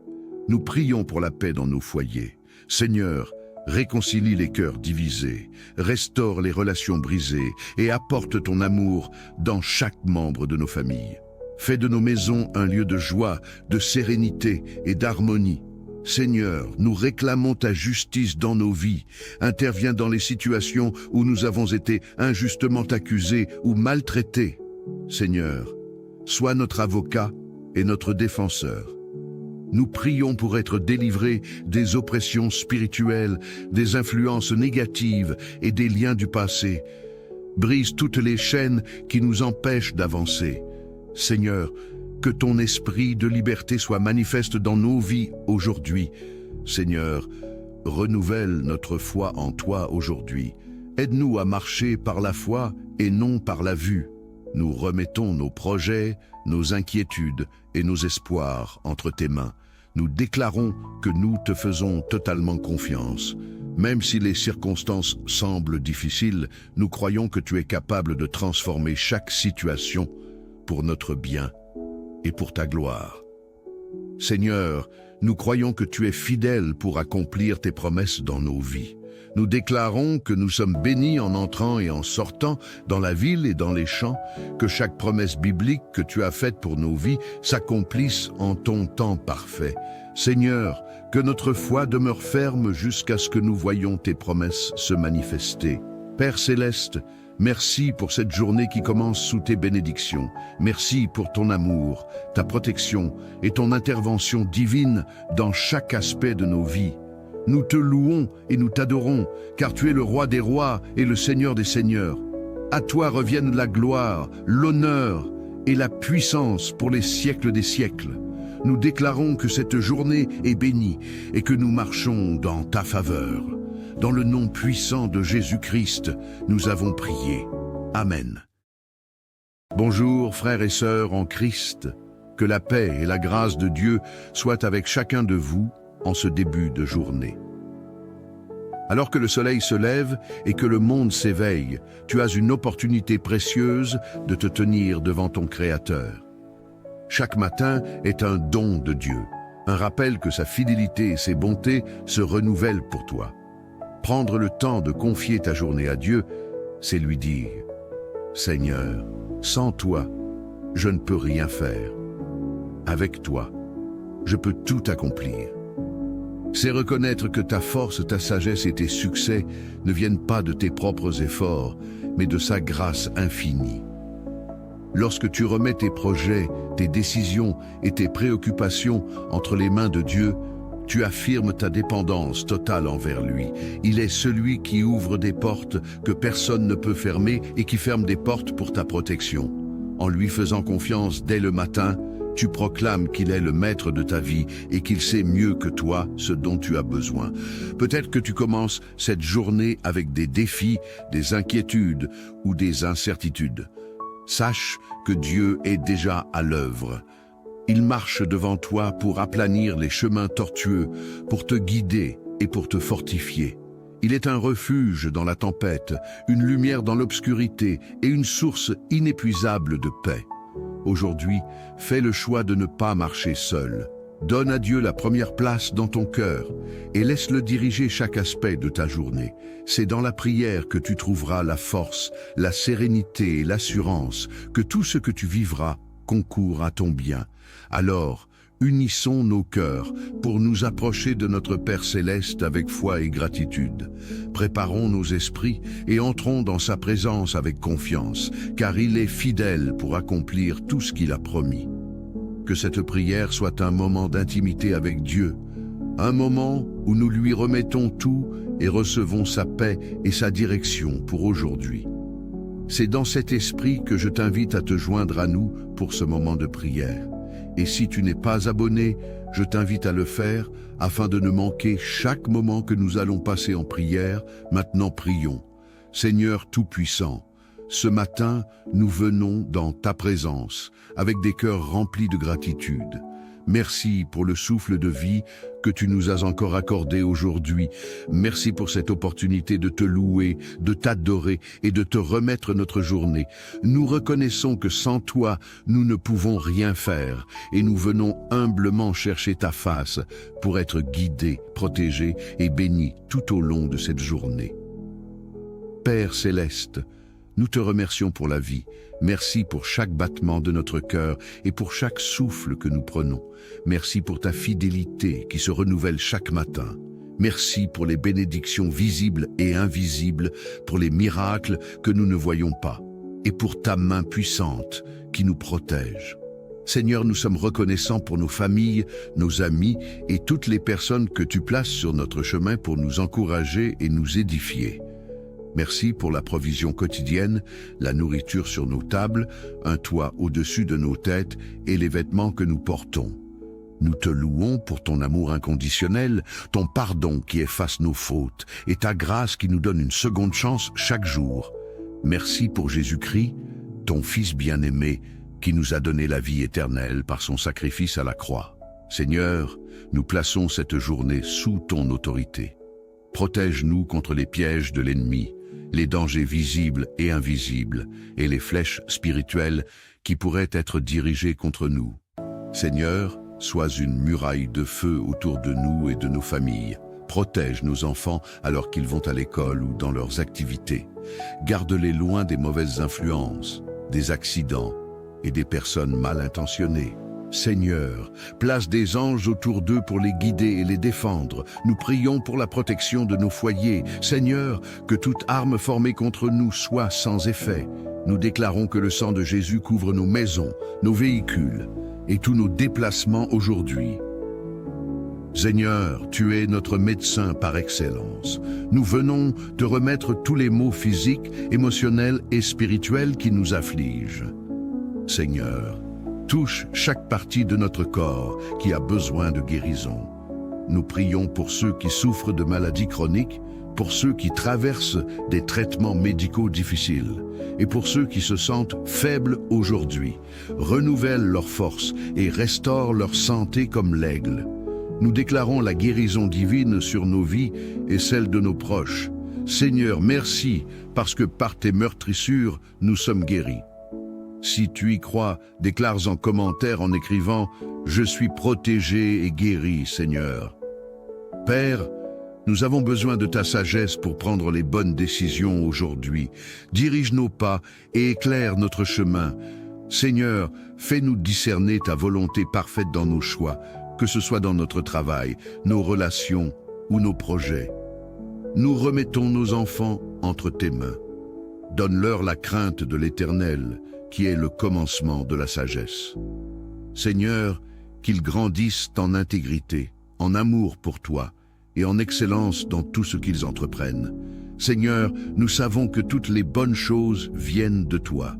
Nous prions pour la paix dans nos foyers. Seigneur, réconcilie les cœurs divisés, restaure les relations brisées et apporte ton amour dans chaque membre de nos familles. Fais de nos maisons un lieu de joie, de sérénité et d'harmonie. Seigneur, nous réclamons ta justice dans nos vies. Interviens dans les situations où nous avons été injustement accusés ou maltraités. Seigneur, sois notre avocat et notre défenseur. Nous prions pour être délivrés des oppressions spirituelles, des influences négatives et des liens du passé. Brise toutes les chaînes qui nous empêchent d'avancer. Seigneur, que ton esprit de liberté soit manifeste dans nos vies aujourd'hui. Seigneur, renouvelle notre foi en toi aujourd'hui. Aide-nous à marcher par la foi et non par la vue. Nous remettons nos projets, nos inquiétudes et nos espoirs entre tes mains. Nous déclarons que nous te faisons totalement confiance. Même si les circonstances semblent difficiles, nous croyons que tu es capable de transformer chaque situation pour notre bien et pour ta gloire. Seigneur, nous croyons que tu es fidèle pour accomplir tes promesses dans nos vies. Nous déclarons que nous sommes bénis en entrant et en sortant dans la ville et dans les champs, que chaque promesse biblique que tu as faite pour nos vies s'accomplisse en ton temps parfait. Seigneur, que notre foi demeure ferme jusqu'à ce que nous voyions tes promesses se manifester. Père céleste, merci pour cette journée qui commence sous tes bénédictions. Merci pour ton amour, ta protection et ton intervention divine dans chaque aspect de nos vies. Nous te louons et nous t'adorons, car tu es le roi des rois et le Seigneur des seigneurs. À toi reviennent la gloire, l'honneur et la puissance pour les siècles des siècles. Nous déclarons que cette journée est bénie et que nous marchons dans ta faveur. Dans le nom puissant de Jésus-Christ, nous avons prié. Amen. Bonjour frères et sœurs en Christ, que la paix et la grâce de Dieu soient avec chacun de vous en ce début de journée. Alors que le soleil se lève et que le monde s'éveille, tu as une opportunité précieuse de te tenir devant ton Créateur. Chaque matin est un don de Dieu, un rappel que sa fidélité et ses bontés se renouvellent pour toi. Prendre le temps de confier ta journée à Dieu, c'est lui dire « Seigneur, sans toi, je ne peux rien faire. Avec toi, je peux tout accomplir. » C'est reconnaître que ta force, ta sagesse et tes succès ne viennent pas de tes propres efforts, mais de sa grâce infinie. Lorsque tu remets tes projets, tes décisions et tes préoccupations entre les mains de Dieu, tu affirmes ta dépendance totale envers lui. Il est celui qui ouvre des portes que personne ne peut fermer et qui ferme des portes pour ta protection. En lui faisant confiance dès le matin, tu proclames qu'il est le maître de ta vie et qu'il sait mieux que toi ce dont tu as besoin. Peut-être que tu commences cette journée avec des défis, des inquiétudes ou des incertitudes. Sache que Dieu est déjà à l'œuvre. Il marche devant toi pour aplanir les chemins tortueux, pour te guider et pour te fortifier. Il est un refuge dans la tempête, une lumière dans l'obscurité et une source inépuisable de paix. Aujourd'hui, fais le choix de ne pas marcher seul. Donne à Dieu la première place dans ton cœur et laisse-le diriger chaque aspect de ta journée. C'est dans la prière que tu trouveras la force, la sérénité et l'assurance que tout ce que tu vivras concourt à ton bien. Alors, unissons nos cœurs pour nous approcher de notre Père Céleste avec foi et gratitude. Préparons nos esprits et entrons dans sa présence avec confiance, car il est fidèle pour accomplir tout ce qu'il a promis. Que cette prière soit un moment d'intimité avec Dieu, un moment où nous lui remettons tout et recevons sa paix et sa direction pour aujourd'hui. C'est dans cet esprit que je t'invite à te joindre à nous pour ce moment de prière. Et si tu n'es pas abonné, je t'invite à le faire afin de ne manquer chaque moment que nous allons passer en prière. Maintenant prions. Seigneur Tout-Puissant, ce matin, nous venons dans ta présence avec des cœurs remplis de gratitude. Merci pour le souffle de vie que tu nous as encore accordé aujourd'hui. Merci pour cette opportunité de te louer, de t'adorer et de te remettre notre journée. Nous reconnaissons que sans toi, nous ne pouvons rien faire et nous venons humblement chercher ta face pour être guidés, protégés et bénis tout au long de cette journée. Père Céleste, nous te remercions pour la vie. Merci pour chaque battement de notre cœur et pour chaque souffle que nous prenons. Merci pour ta fidélité qui se renouvelle chaque matin. Merci pour les bénédictions visibles et invisibles, pour les miracles que nous ne voyons pas, et pour ta main puissante qui nous protège. Seigneur, nous sommes reconnaissants pour nos familles, nos amis et toutes les personnes que tu places sur notre chemin pour nous encourager et nous édifier. Merci pour la provision quotidienne, la nourriture sur nos tables, un toit au-dessus de nos têtes et les vêtements que nous portons. Nous te louons pour ton amour inconditionnel, ton pardon qui efface nos fautes et ta grâce qui nous donne une seconde chance chaque jour. Merci pour Jésus-Christ, ton Fils bien-aimé, qui nous a donné la vie éternelle par son sacrifice à la croix. Seigneur, nous plaçons cette journée sous ton autorité. Protège-nous contre les pièges de l'ennemi, les dangers visibles et invisibles, et les flèches spirituelles qui pourraient être dirigées contre nous. Seigneur, sois une muraille de feu autour de nous et de nos familles. Protège nos enfants alors qu'ils vont à l'école ou dans leurs activités. Garde-les loin des mauvaises influences, des accidents et des personnes mal intentionnées. Seigneur, place des anges autour d'eux pour les guider et les défendre. Nous prions pour la protection de nos foyers. Seigneur, que toute arme formée contre nous soit sans effet. Nous déclarons que le sang de Jésus couvre nos maisons, nos véhicules et tous nos déplacements aujourd'hui. Seigneur, tu es notre médecin par excellence. Nous venons te remettre tous les maux physiques, émotionnels et spirituels qui nous affligent. Seigneur, touche chaque partie de notre corps qui a besoin de guérison. Nous prions pour ceux qui souffrent de maladies chroniques, pour ceux qui traversent des traitements médicaux difficiles et pour ceux qui se sentent faibles aujourd'hui. Renouvelle leurs forces et restaure leur santé comme l'aigle. Nous déclarons la guérison divine sur nos vies et celle de nos proches. Seigneur, merci parce que par tes meurtrissures, nous sommes guéris. Si tu y crois, déclare en commentaire en écrivant « Je suis protégé et guéri, Seigneur ». Père, nous avons besoin de ta sagesse pour prendre les bonnes décisions aujourd'hui. Dirige nos pas et éclaire notre chemin. Seigneur, fais-nous discerner ta volonté parfaite dans nos choix, que ce soit dans notre travail, nos relations ou nos projets. Nous remettons nos enfants entre tes mains. Donne-leur la crainte de l'Éternel, qui est le commencement de la sagesse. Seigneur, qu'ils grandissent en intégrité, en amour pour toi et en excellence dans tout ce qu'ils entreprennent. Seigneur, nous savons que toutes les bonnes choses viennent de toi.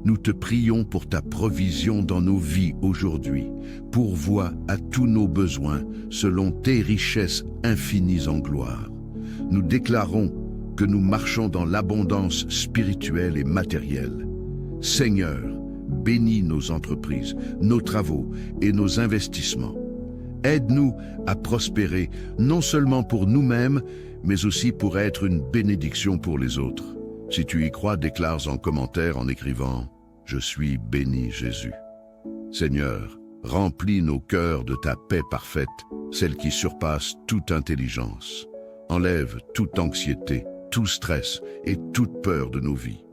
Nous te prions pour ta provision dans nos vies aujourd'hui. Pourvois à tous nos besoins selon tes richesses infinies en gloire. Nous déclarons que nous marchons dans l'abondance spirituelle et matérielle. Seigneur, bénis nos entreprises, nos travaux et nos investissements. Aide-nous à prospérer, non seulement pour nous-mêmes, mais aussi pour être une bénédiction pour les autres. Si tu y crois, déclare en commentaire en écrivant « Je suis béni Jésus ». Seigneur, remplis nos cœurs de ta paix parfaite, celle qui surpasse toute intelligence. Enlève toute anxiété, tout stress et toute peur de nos vies.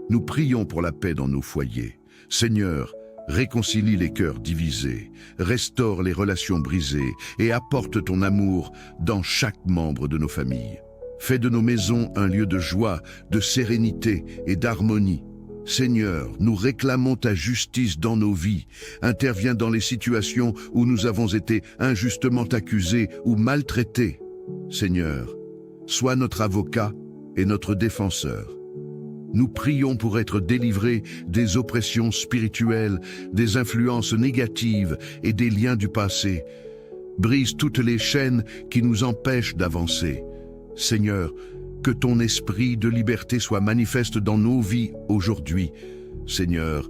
Nous prions pour la paix dans nos foyers. Seigneur, réconcilie les cœurs divisés, restaure les relations brisées et apporte ton amour dans chaque membre de nos familles. Fais de nos maisons un lieu de joie, de sérénité et d'harmonie. Seigneur, nous réclamons ta justice dans nos vies. Interviens dans les situations où nous avons été injustement accusés ou maltraités. Seigneur, sois notre avocat et notre défenseur. Nous prions pour être délivrés des oppressions spirituelles, des influences négatives et des liens du passé. Brise toutes les chaînes qui nous empêchent d'avancer. Seigneur, que ton esprit de liberté soit manifeste dans nos vies aujourd'hui. Seigneur,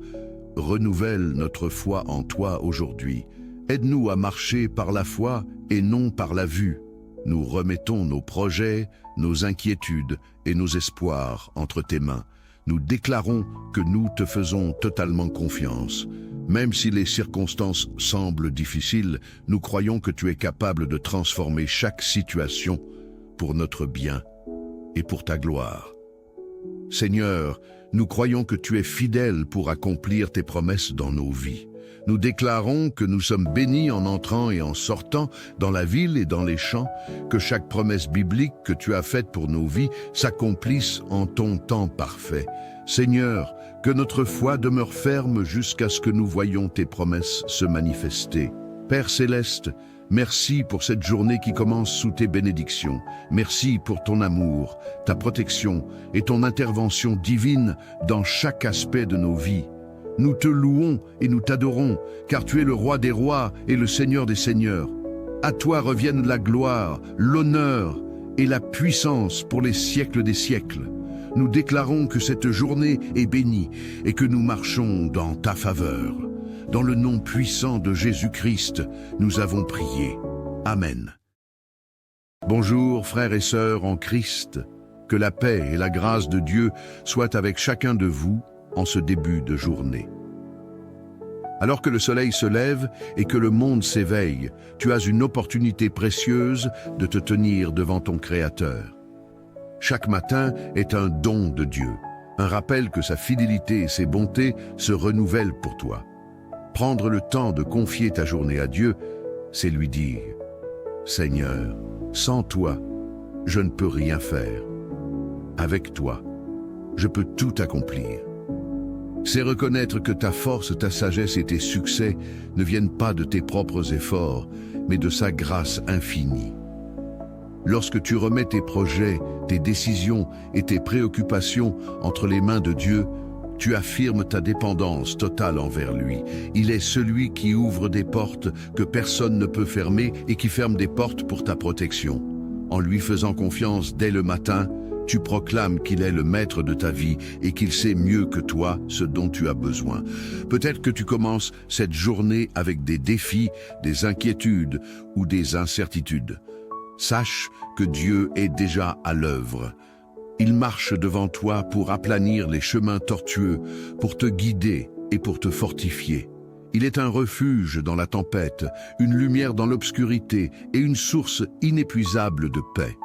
renouvelle notre foi en toi aujourd'hui. Aide-nous à marcher par la foi et non par la vue. Nous remettons nos projets, nos inquiétudes et nos espoirs entre tes mains. Nous déclarons que nous te faisons totalement confiance. Même si les circonstances semblent difficiles, nous croyons que tu es capable de transformer chaque situation pour notre bien et pour ta gloire. Seigneur, nous croyons que tu es fidèle pour accomplir tes promesses dans nos vies. Nous déclarons que nous sommes bénis en entrant et en sortant dans la ville et dans les champs, que chaque promesse biblique que tu as faite pour nos vies s'accomplisse en ton temps parfait. Seigneur, que notre foi demeure ferme jusqu'à ce que nous voyions tes promesses se manifester. Père céleste, merci pour cette journée qui commence sous tes bénédictions. Merci pour ton amour, ta protection et ton intervention divine dans chaque aspect de nos vies. Nous te louons et nous t'adorons, car tu es le roi des rois et le Seigneur des seigneurs. À toi reviennent la gloire, l'honneur et la puissance pour les siècles des siècles. Nous déclarons que cette journée est bénie et que nous marchons dans ta faveur. Dans le nom puissant de Jésus-Christ, nous avons prié. Amen. Bonjour frères et sœurs en Christ, que la paix et la grâce de Dieu soient avec chacun de vous en ce début de journée. Alors que le soleil se lève et que le monde s'éveille, tu as une opportunité précieuse de te tenir devant ton Créateur. Chaque matin est un don de Dieu, un rappel que sa fidélité et ses bontés se renouvellent pour toi. Prendre le temps de confier ta journée à Dieu, c'est lui dire « Seigneur, sans toi, je ne peux rien faire. Avec toi, je peux tout accomplir. » C'est reconnaître que ta force, ta sagesse et tes succès ne viennent pas de tes propres efforts, mais de sa grâce infinie. Lorsque tu remets tes projets, tes décisions et tes préoccupations entre les mains de Dieu, tu affirmes ta dépendance totale envers lui. Il est celui qui ouvre des portes que personne ne peut fermer et qui ferme des portes pour ta protection. En lui faisant confiance dès le matin, tu proclames qu'il est le maître de ta vie et qu'il sait mieux que toi ce dont tu as besoin. Peut-être que tu commences cette journée avec des défis, des inquiétudes ou des incertitudes. Sache que Dieu est déjà à l'œuvre. Il marche devant toi pour aplanir les chemins tortueux, pour te guider et pour te fortifier. Il est un refuge dans la tempête, une lumière dans l'obscurité et une source inépuisable de paix.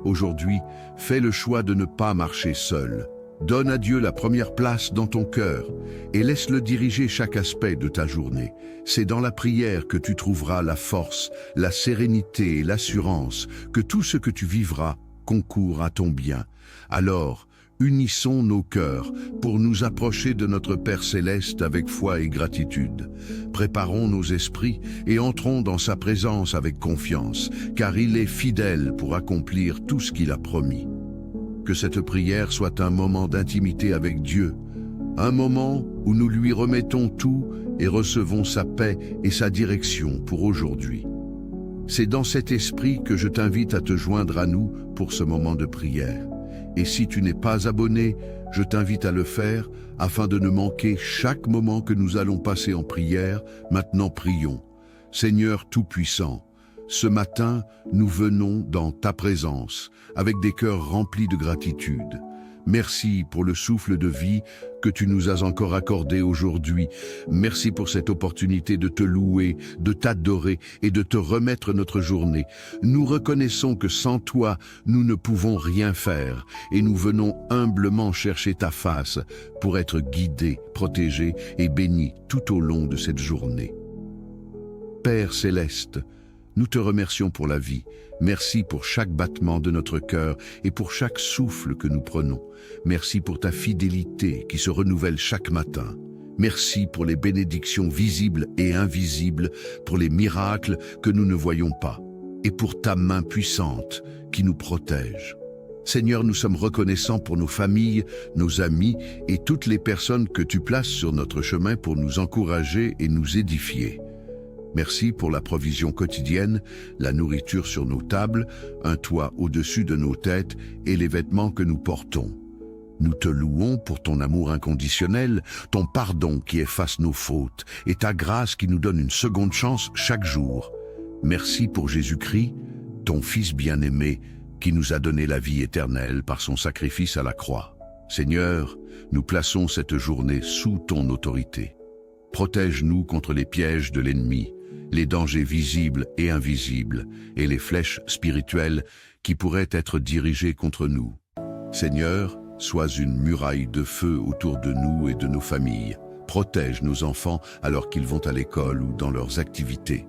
Aujourd'hui, fais le choix de ne pas marcher seul. Donne à Dieu la première place dans ton cœur et laisse-le diriger chaque aspect de ta journée. C'est dans la prière que tu trouveras la force, la sérénité et l'assurance que tout ce que tu vivras concourt à ton bien. Alors, unissons nos cœurs pour nous approcher de notre Père Céleste avec foi et gratitude. Préparons nos esprits et entrons dans sa présence avec confiance, car il est fidèle pour accomplir tout ce qu'il a promis. Que cette prière soit un moment d'intimité avec Dieu, un moment où nous lui remettons tout et recevons sa paix et sa direction pour aujourd'hui. C'est dans cet esprit que je t'invite à te joindre à nous pour ce moment de prière. Et si tu n'es pas abonné, je t'invite à le faire afin de ne manquer chaque moment que nous allons passer en prière. Maintenant prions. Seigneur Tout-Puissant, ce matin, nous venons dans ta présence avec des cœurs remplis de gratitude. Merci pour le souffle de vie que tu nous as encore accordé aujourd'hui. Merci pour cette opportunité de te louer, de t'adorer et de te remettre notre journée. Nous reconnaissons que sans toi, nous ne pouvons rien faire et nous venons humblement chercher ta face pour être guidés, protégés et bénis tout au long de cette journée. Père Céleste, nous te remercions pour la vie. Merci pour chaque battement de notre cœur et pour chaque souffle que nous prenons. Merci pour ta fidélité qui se renouvelle chaque matin. Merci pour les bénédictions visibles et invisibles, pour les miracles que nous ne voyons pas, et pour ta main puissante qui nous protège. Seigneur, nous sommes reconnaissants pour nos familles, nos amis et toutes les personnes que tu places sur notre chemin pour nous encourager et nous édifier. Merci pour la provision quotidienne, la nourriture sur nos tables, un toit au-dessus de nos têtes et les vêtements que nous portons. Nous te louons pour ton amour inconditionnel, ton pardon qui efface nos fautes et ta grâce qui nous donne une seconde chance chaque jour. Merci pour Jésus-Christ, ton Fils bien-aimé, qui nous a donné la vie éternelle par son sacrifice à la croix. Seigneur, nous plaçons cette journée sous ton autorité. Protège-nous contre les pièges de l'ennemi, les dangers visibles et invisibles, et les flèches spirituelles qui pourraient être dirigées contre nous. Seigneur, sois une muraille de feu autour de nous et de nos familles. Protège nos enfants alors qu'ils vont à l'école ou dans leurs activités.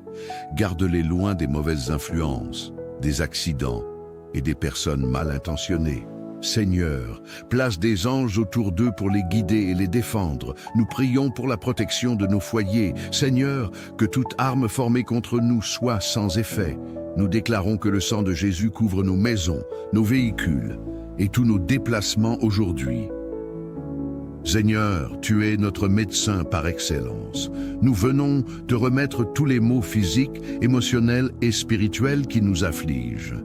Garde-les loin des mauvaises influences, des accidents et des personnes mal intentionnées. Seigneur, place des anges autour d'eux pour les guider et les défendre. Nous prions pour la protection de nos foyers. Seigneur, que toute arme formée contre nous soit sans effet. Nous déclarons que le sang de Jésus couvre nos maisons, nos véhicules et tous nos déplacements aujourd'hui. Seigneur, tu es notre médecin par excellence. Nous venons te remettre tous les maux physiques, émotionnels et spirituels qui nous affligent.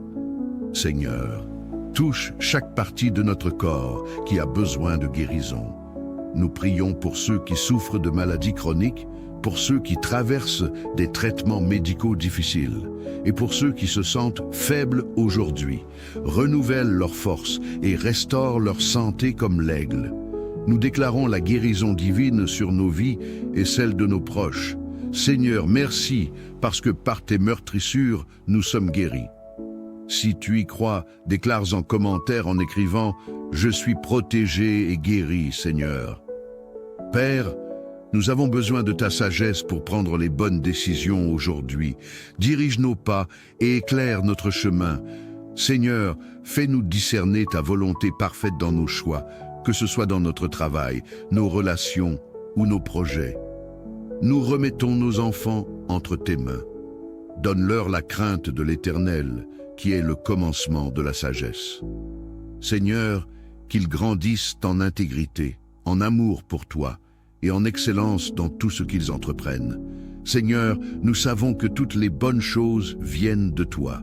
Seigneur, touche chaque partie de notre corps qui a besoin de guérison. Nous prions pour ceux qui souffrent de maladies chroniques, pour ceux qui traversent des traitements médicaux difficiles et pour ceux qui se sentent faibles aujourd'hui. Renouvelle leur force et restaure leur santé comme l'aigle. Nous déclarons la guérison divine sur nos vies et celle de nos proches. Seigneur, merci, parce que par tes meurtrissures, nous sommes guéris. Si tu y crois, déclare en commentaire en écrivant « Je suis protégé et guéri, Seigneur ». Père, nous avons besoin de ta sagesse pour prendre les bonnes décisions aujourd'hui. Dirige nos pas et éclaire notre chemin. Seigneur, fais-nous discerner ta volonté parfaite dans nos choix, que ce soit dans notre travail, nos relations ou nos projets. Nous remettons nos enfants entre tes mains. Donne-leur la crainte de l'Éternel, qui est le commencement de la sagesse. Seigneur, qu'ils grandissent en intégrité, en amour pour toi et en excellence dans tout ce qu'ils entreprennent. Seigneur, nous savons que toutes les bonnes choses viennent de toi.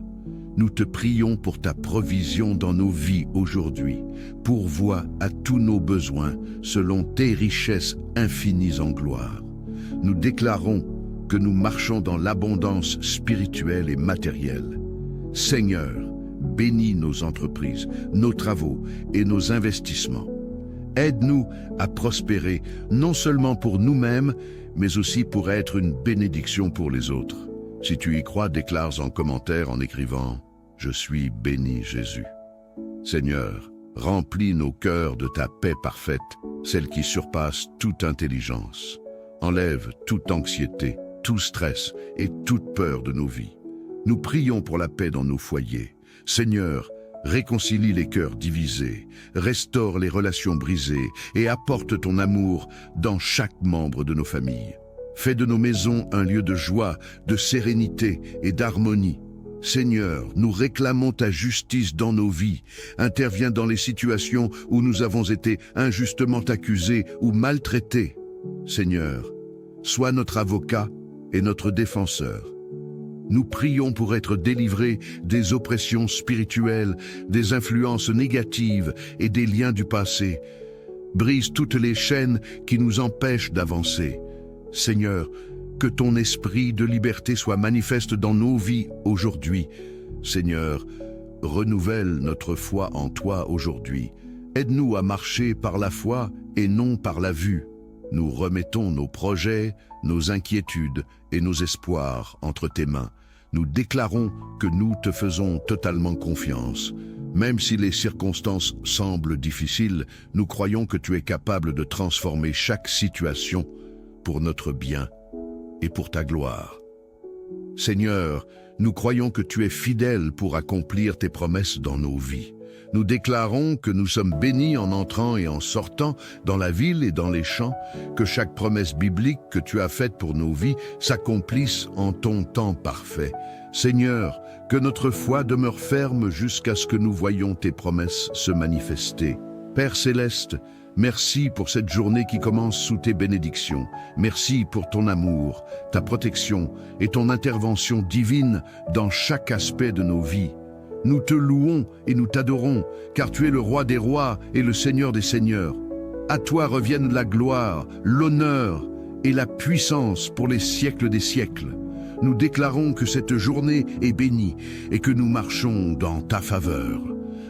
Nous te prions pour ta provision dans nos vies aujourd'hui. Pourvois à tous nos besoins selon tes richesses infinies en gloire. Nous déclarons que nous marchons dans l'abondance spirituelle et matérielle. Seigneur, bénis nos entreprises, nos travaux et nos investissements. Aide-nous à prospérer, non seulement pour nous-mêmes, mais aussi pour être une bénédiction pour les autres. Si tu y crois, déclare en commentaire en écrivant « Je suis béni Jésus ». Seigneur, remplis nos cœurs de ta paix parfaite, celle qui surpasse toute intelligence. Enlève toute anxiété, tout stress et toute peur de nos vies. Nous prions pour la paix dans nos foyers. Seigneur, réconcilie les cœurs divisés, restaure les relations brisées et apporte ton amour dans chaque membre de nos familles. Fais de nos maisons un lieu de joie, de sérénité et d'harmonie. Seigneur, nous réclamons ta justice dans nos vies. Interviens dans les situations où nous avons été injustement accusés ou maltraités. Seigneur, sois notre avocat et notre défenseur. Nous prions pour être délivrés des oppressions spirituelles, des influences négatives et des liens du passé. Brise toutes les chaînes qui nous empêchent d'avancer. Seigneur, que ton esprit de liberté soit manifeste dans nos vies aujourd'hui. Seigneur, renouvelle notre foi en toi aujourd'hui. Aide-nous à marcher par la foi et non par la vue. Nous remettons nos projets, nos inquiétudes et nos espoirs entre tes mains. Nous déclarons que nous te faisons totalement confiance. Même si les circonstances semblent difficiles, nous croyons que tu es capable de transformer chaque situation pour notre bien et pour ta gloire. Seigneur, nous croyons que tu es fidèle pour accomplir tes promesses dans nos vies. Nous déclarons que nous sommes bénis en entrant et en sortant dans la ville et dans les champs, que chaque promesse biblique que tu as faite pour nos vies s'accomplisse en ton temps parfait. Seigneur, que notre foi demeure ferme jusqu'à ce que nous voyions tes promesses se manifester. Père céleste, merci pour cette journée qui commence sous tes bénédictions. Merci pour ton amour, ta protection et ton intervention divine dans chaque aspect de nos vies. Nous te louons et nous t'adorons, car tu es le roi des rois et le Seigneur des seigneurs. À toi reviennent la gloire, l'honneur et la puissance pour les siècles des siècles. Nous déclarons que cette journée est bénie et que nous marchons dans ta faveur.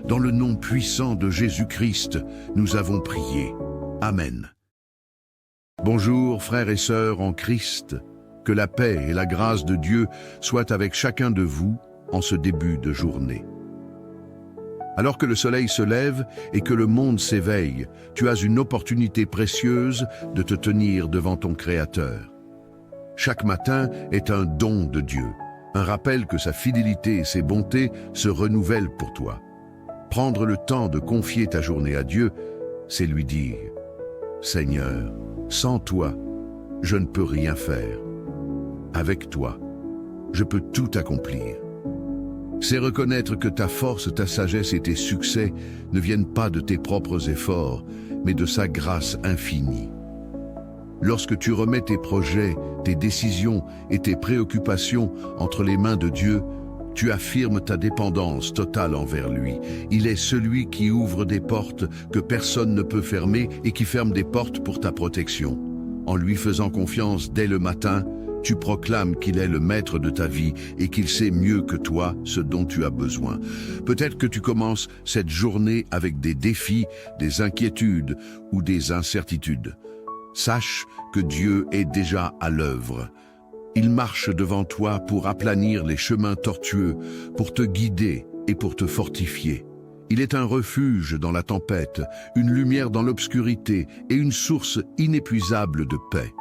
Dans le nom puissant de Jésus-Christ, nous avons prié. Amen. Bonjour frères et sœurs en Christ, que la paix et la grâce de Dieu soient avec chacun de vous en ce début de journée. Alors que le soleil se lève et que le monde s'éveille, tu as une opportunité précieuse de te tenir devant ton Créateur. Chaque matin est un don de Dieu, un rappel que sa fidélité et ses bontés se renouvellent pour toi. Prendre le temps de confier ta journée à Dieu, c'est lui dire « Seigneur, sans toi, je ne peux rien faire. Avec toi, je peux tout accomplir. » C'est reconnaître que ta force, ta sagesse et tes succès ne viennent pas de tes propres efforts, mais de sa grâce infinie. Lorsque tu remets tes projets, tes décisions et tes préoccupations entre les mains de Dieu, tu affirmes ta dépendance totale envers lui. Il est celui qui ouvre des portes que personne ne peut fermer et qui ferme des portes pour ta protection. En lui faisant confiance dès le matin, Tu proclames qu'il est le maître de ta vie et qu'il sait mieux que toi ce dont tu as besoin. Peut-être que tu commences cette journée avec des défis, des inquiétudes ou des incertitudes. Sache que Dieu est déjà à l'œuvre. Il marche devant toi pour aplanir les chemins tortueux, pour te guider et pour te fortifier. Il est un refuge dans la tempête, une lumière dans l'obscurité et une source inépuisable de paix.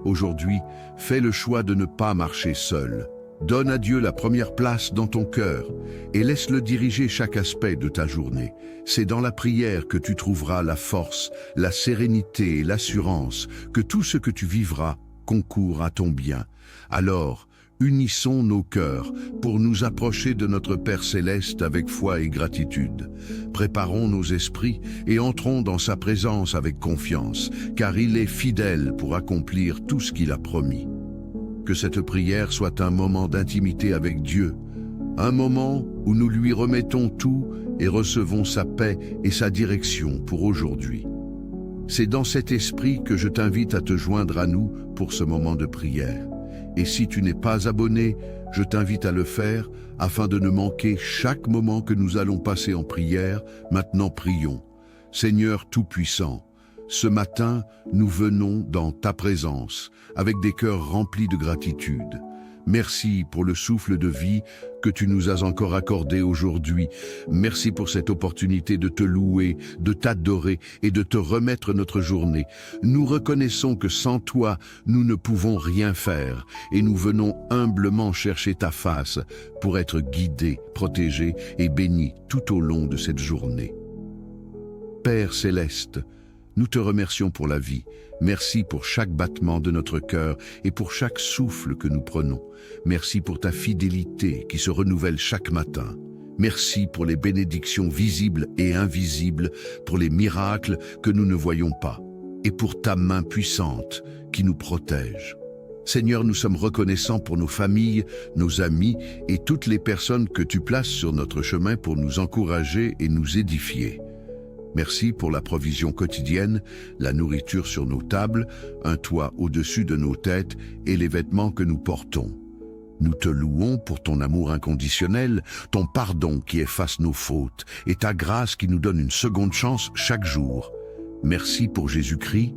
Aujourd'hui, fais le choix de ne pas marcher seul. Donne à Dieu la première place dans ton cœur et laisse-le diriger chaque aspect de ta journée. C'est dans la prière que tu trouveras la force, la sérénité et l'assurance que tout ce que tu vivras concourt à ton bien. Alors, unissons nos cœurs pour nous approcher de notre Père Céleste avec foi et gratitude. Préparons nos esprits et entrons dans sa présence avec confiance, car il est fidèle pour accomplir tout ce qu'il a promis. Que cette prière soit un moment d'intimité avec Dieu, un moment où nous lui remettons tout et recevons sa paix et sa direction pour aujourd'hui. C'est dans cet esprit que je t'invite à te joindre à nous pour ce moment de prière. Et si tu n'es pas abonné, je t'invite à le faire afin de ne manquer chaque moment que nous allons passer en prière. Maintenant prions. Seigneur Tout-Puissant, ce matin, nous venons dans ta présence avec des cœurs remplis de gratitude. Merci pour le souffle de vie que tu nous as encore accordé aujourd'hui. Merci pour cette opportunité de te louer, de t'adorer et de te remettre notre journée. Nous reconnaissons que sans toi, nous ne pouvons rien faire et nous venons humblement chercher ta face pour être guidés, protégés et bénis tout au long de cette journée. Père Céleste, nous te remercions pour la vie. Merci pour chaque battement de notre cœur et pour chaque souffle que nous prenons. Merci pour ta fidélité qui se renouvelle chaque matin. Merci pour les bénédictions visibles et invisibles, pour les miracles que nous ne voyons pas, et pour ta main puissante qui nous protège. Seigneur, nous sommes reconnaissants pour nos familles, nos amis et toutes les personnes que tu places sur notre chemin pour nous encourager et nous édifier. Merci pour la provision quotidienne, la nourriture sur nos tables, un toit au-dessus de nos têtes et les vêtements que nous portons. Nous te louons pour ton amour inconditionnel, ton pardon qui efface nos fautes et ta grâce qui nous donne une seconde chance chaque jour. Merci pour Jésus-Christ,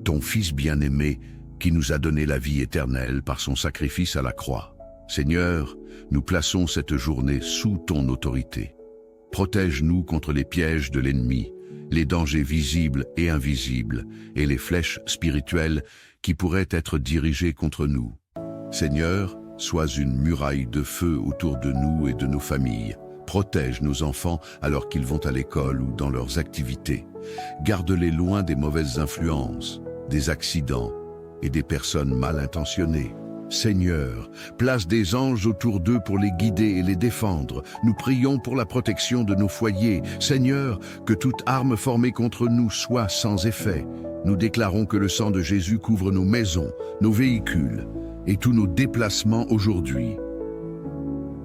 ton Fils bien-aimé, qui nous a donné la vie éternelle par son sacrifice à la croix. Seigneur, nous plaçons cette journée sous ton autorité. Protège-nous contre les pièges de l'ennemi, les dangers visibles et invisibles, et les flèches spirituelles qui pourraient être dirigées contre nous. Seigneur, sois une muraille de feu autour de nous et de nos familles. Protège nos enfants alors qu'ils vont à l'école ou dans leurs activités. Garde-les loin des mauvaises influences, des accidents et des personnes mal intentionnées. Seigneur, place des anges autour d'eux pour les guider et les défendre. Nous prions pour la protection de nos foyers. Seigneur, que toute arme formée contre nous soit sans effet. Nous déclarons que le sang de Jésus couvre nos maisons, nos véhicules et tous nos déplacements aujourd'hui.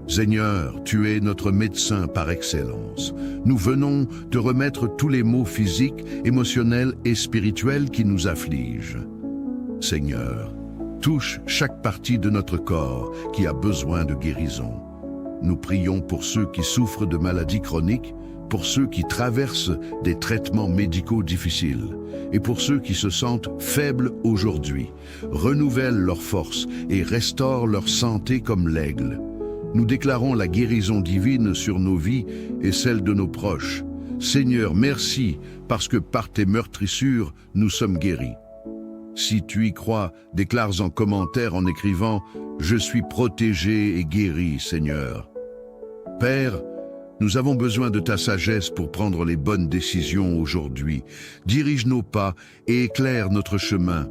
Seigneur, tu es notre médecin par excellence. Nous venons te remettre tous les maux physiques, émotionnels et spirituels qui nous affligent. Seigneur, touche chaque partie de notre corps qui a besoin de guérison. Nous prions pour ceux qui souffrent de maladies chroniques, pour ceux qui traversent des traitements médicaux difficiles et pour ceux qui se sentent faibles aujourd'hui. Renouvelle leurs forces et restaure leur santé comme l'aigle. Nous déclarons la guérison divine sur nos vies et celle de nos proches. Seigneur, merci parce que par tes meurtrissures, nous sommes guéris. Si tu y crois, déclare en commentaire en écrivant « Je suis protégé et guéri, Seigneur ». Père, nous avons besoin de ta sagesse pour prendre les bonnes décisions aujourd'hui. Dirige nos pas et éclaire notre chemin.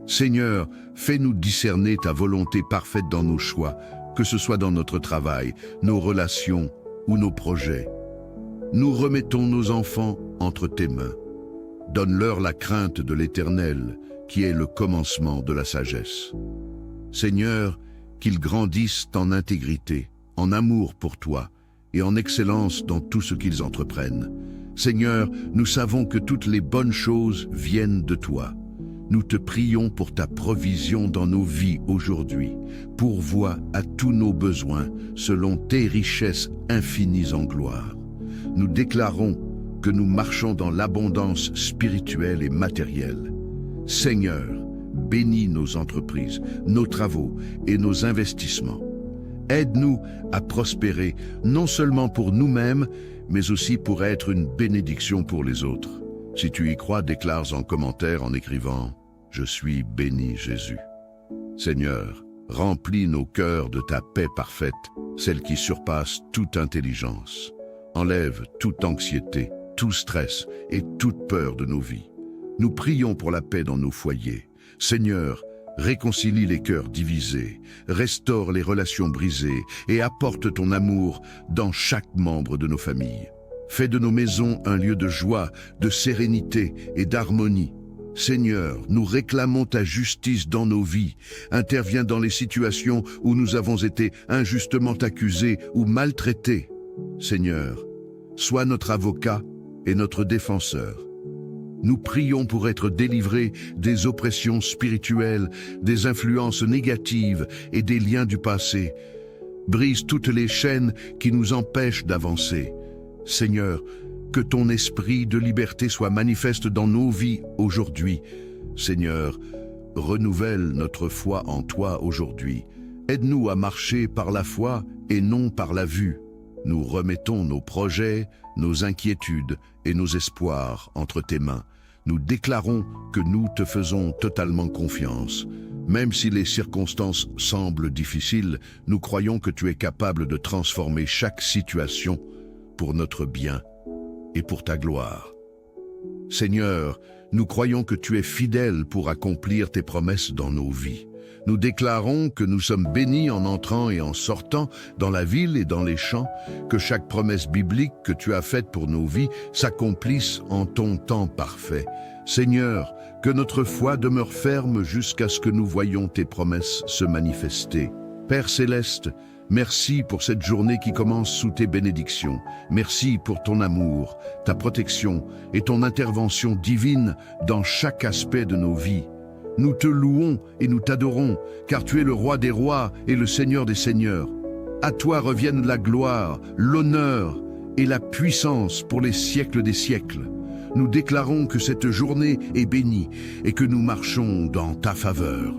Seigneur, fais-nous discerner ta volonté parfaite dans nos choix, que ce soit dans notre travail, nos relations ou nos projets. Nous remettons nos enfants entre tes mains. Donne-leur la crainte de l'Éternel, qui est le commencement de la sagesse. Seigneur, qu'ils grandissent en intégrité, en amour pour toi et en excellence dans tout ce qu'ils entreprennent. Seigneur, nous savons que toutes les bonnes choses viennent de toi. Nous te prions pour ta provision dans nos vies aujourd'hui. Pourvois à tous nos besoins selon tes richesses infinies en gloire. Nous déclarons que nous marchons dans l'abondance spirituelle et matérielle. Seigneur, bénis nos entreprises, nos travaux et nos investissements. Aide-nous à prospérer, non seulement pour nous-mêmes, mais aussi pour être une bénédiction pour les autres. Si tu y crois, déclare en commentaire en écrivant « Je suis béni Jésus ». Seigneur, remplis nos cœurs de ta paix parfaite, celle qui surpasse toute intelligence. Enlève toute anxiété, tout stress et toute peur de nos vies. Nous prions pour la paix dans nos foyers. Seigneur, réconcilie les cœurs divisés, restaure les relations brisées et apporte ton amour dans chaque membre de nos familles. Fais de nos maisons un lieu de joie, de sérénité et d'harmonie. Seigneur, nous réclamons ta justice dans nos vies. Interviens dans les situations où nous avons été injustement accusés ou maltraités. Seigneur, sois notre avocat et notre défenseur. Nous prions pour être délivrés des oppressions spirituelles, des influences négatives et des liens du passé. Brise toutes les chaînes qui nous empêchent d'avancer. Seigneur, que ton esprit de liberté soit manifeste dans nos vies aujourd'hui. Seigneur, renouvelle notre foi en toi aujourd'hui. Aide-nous à marcher par la foi et non par la vue. Nous remettons nos projets, nos inquiétudes et nos espoirs entre tes mains. Nous déclarons que nous te faisons totalement confiance. Même si les circonstances semblent difficiles, nous croyons que tu es capable de transformer chaque situation pour notre bien et pour ta gloire. Seigneur, nous croyons que tu es fidèle pour accomplir tes promesses dans nos vies. Nous déclarons que nous sommes bénis en entrant et en sortant dans la ville et dans les champs, que chaque promesse biblique que tu as faite pour nos vies s'accomplisse en ton temps parfait. Seigneur, que notre foi demeure ferme jusqu'à ce que nous voyions tes promesses se manifester. Père céleste, merci pour cette journée qui commence sous tes bénédictions. Merci pour ton amour, ta protection et ton intervention divine dans chaque aspect de nos vies. Nous te louons et nous t'adorons, car tu es le roi des rois et le seigneur des seigneurs. À toi reviennent la gloire, l'honneur et la puissance pour les siècles des siècles. Nous déclarons que cette journée est bénie et que nous marchons dans ta faveur.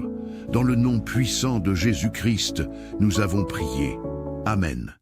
Dans le nom puissant de Jésus-Christ, nous avons prié. Amen.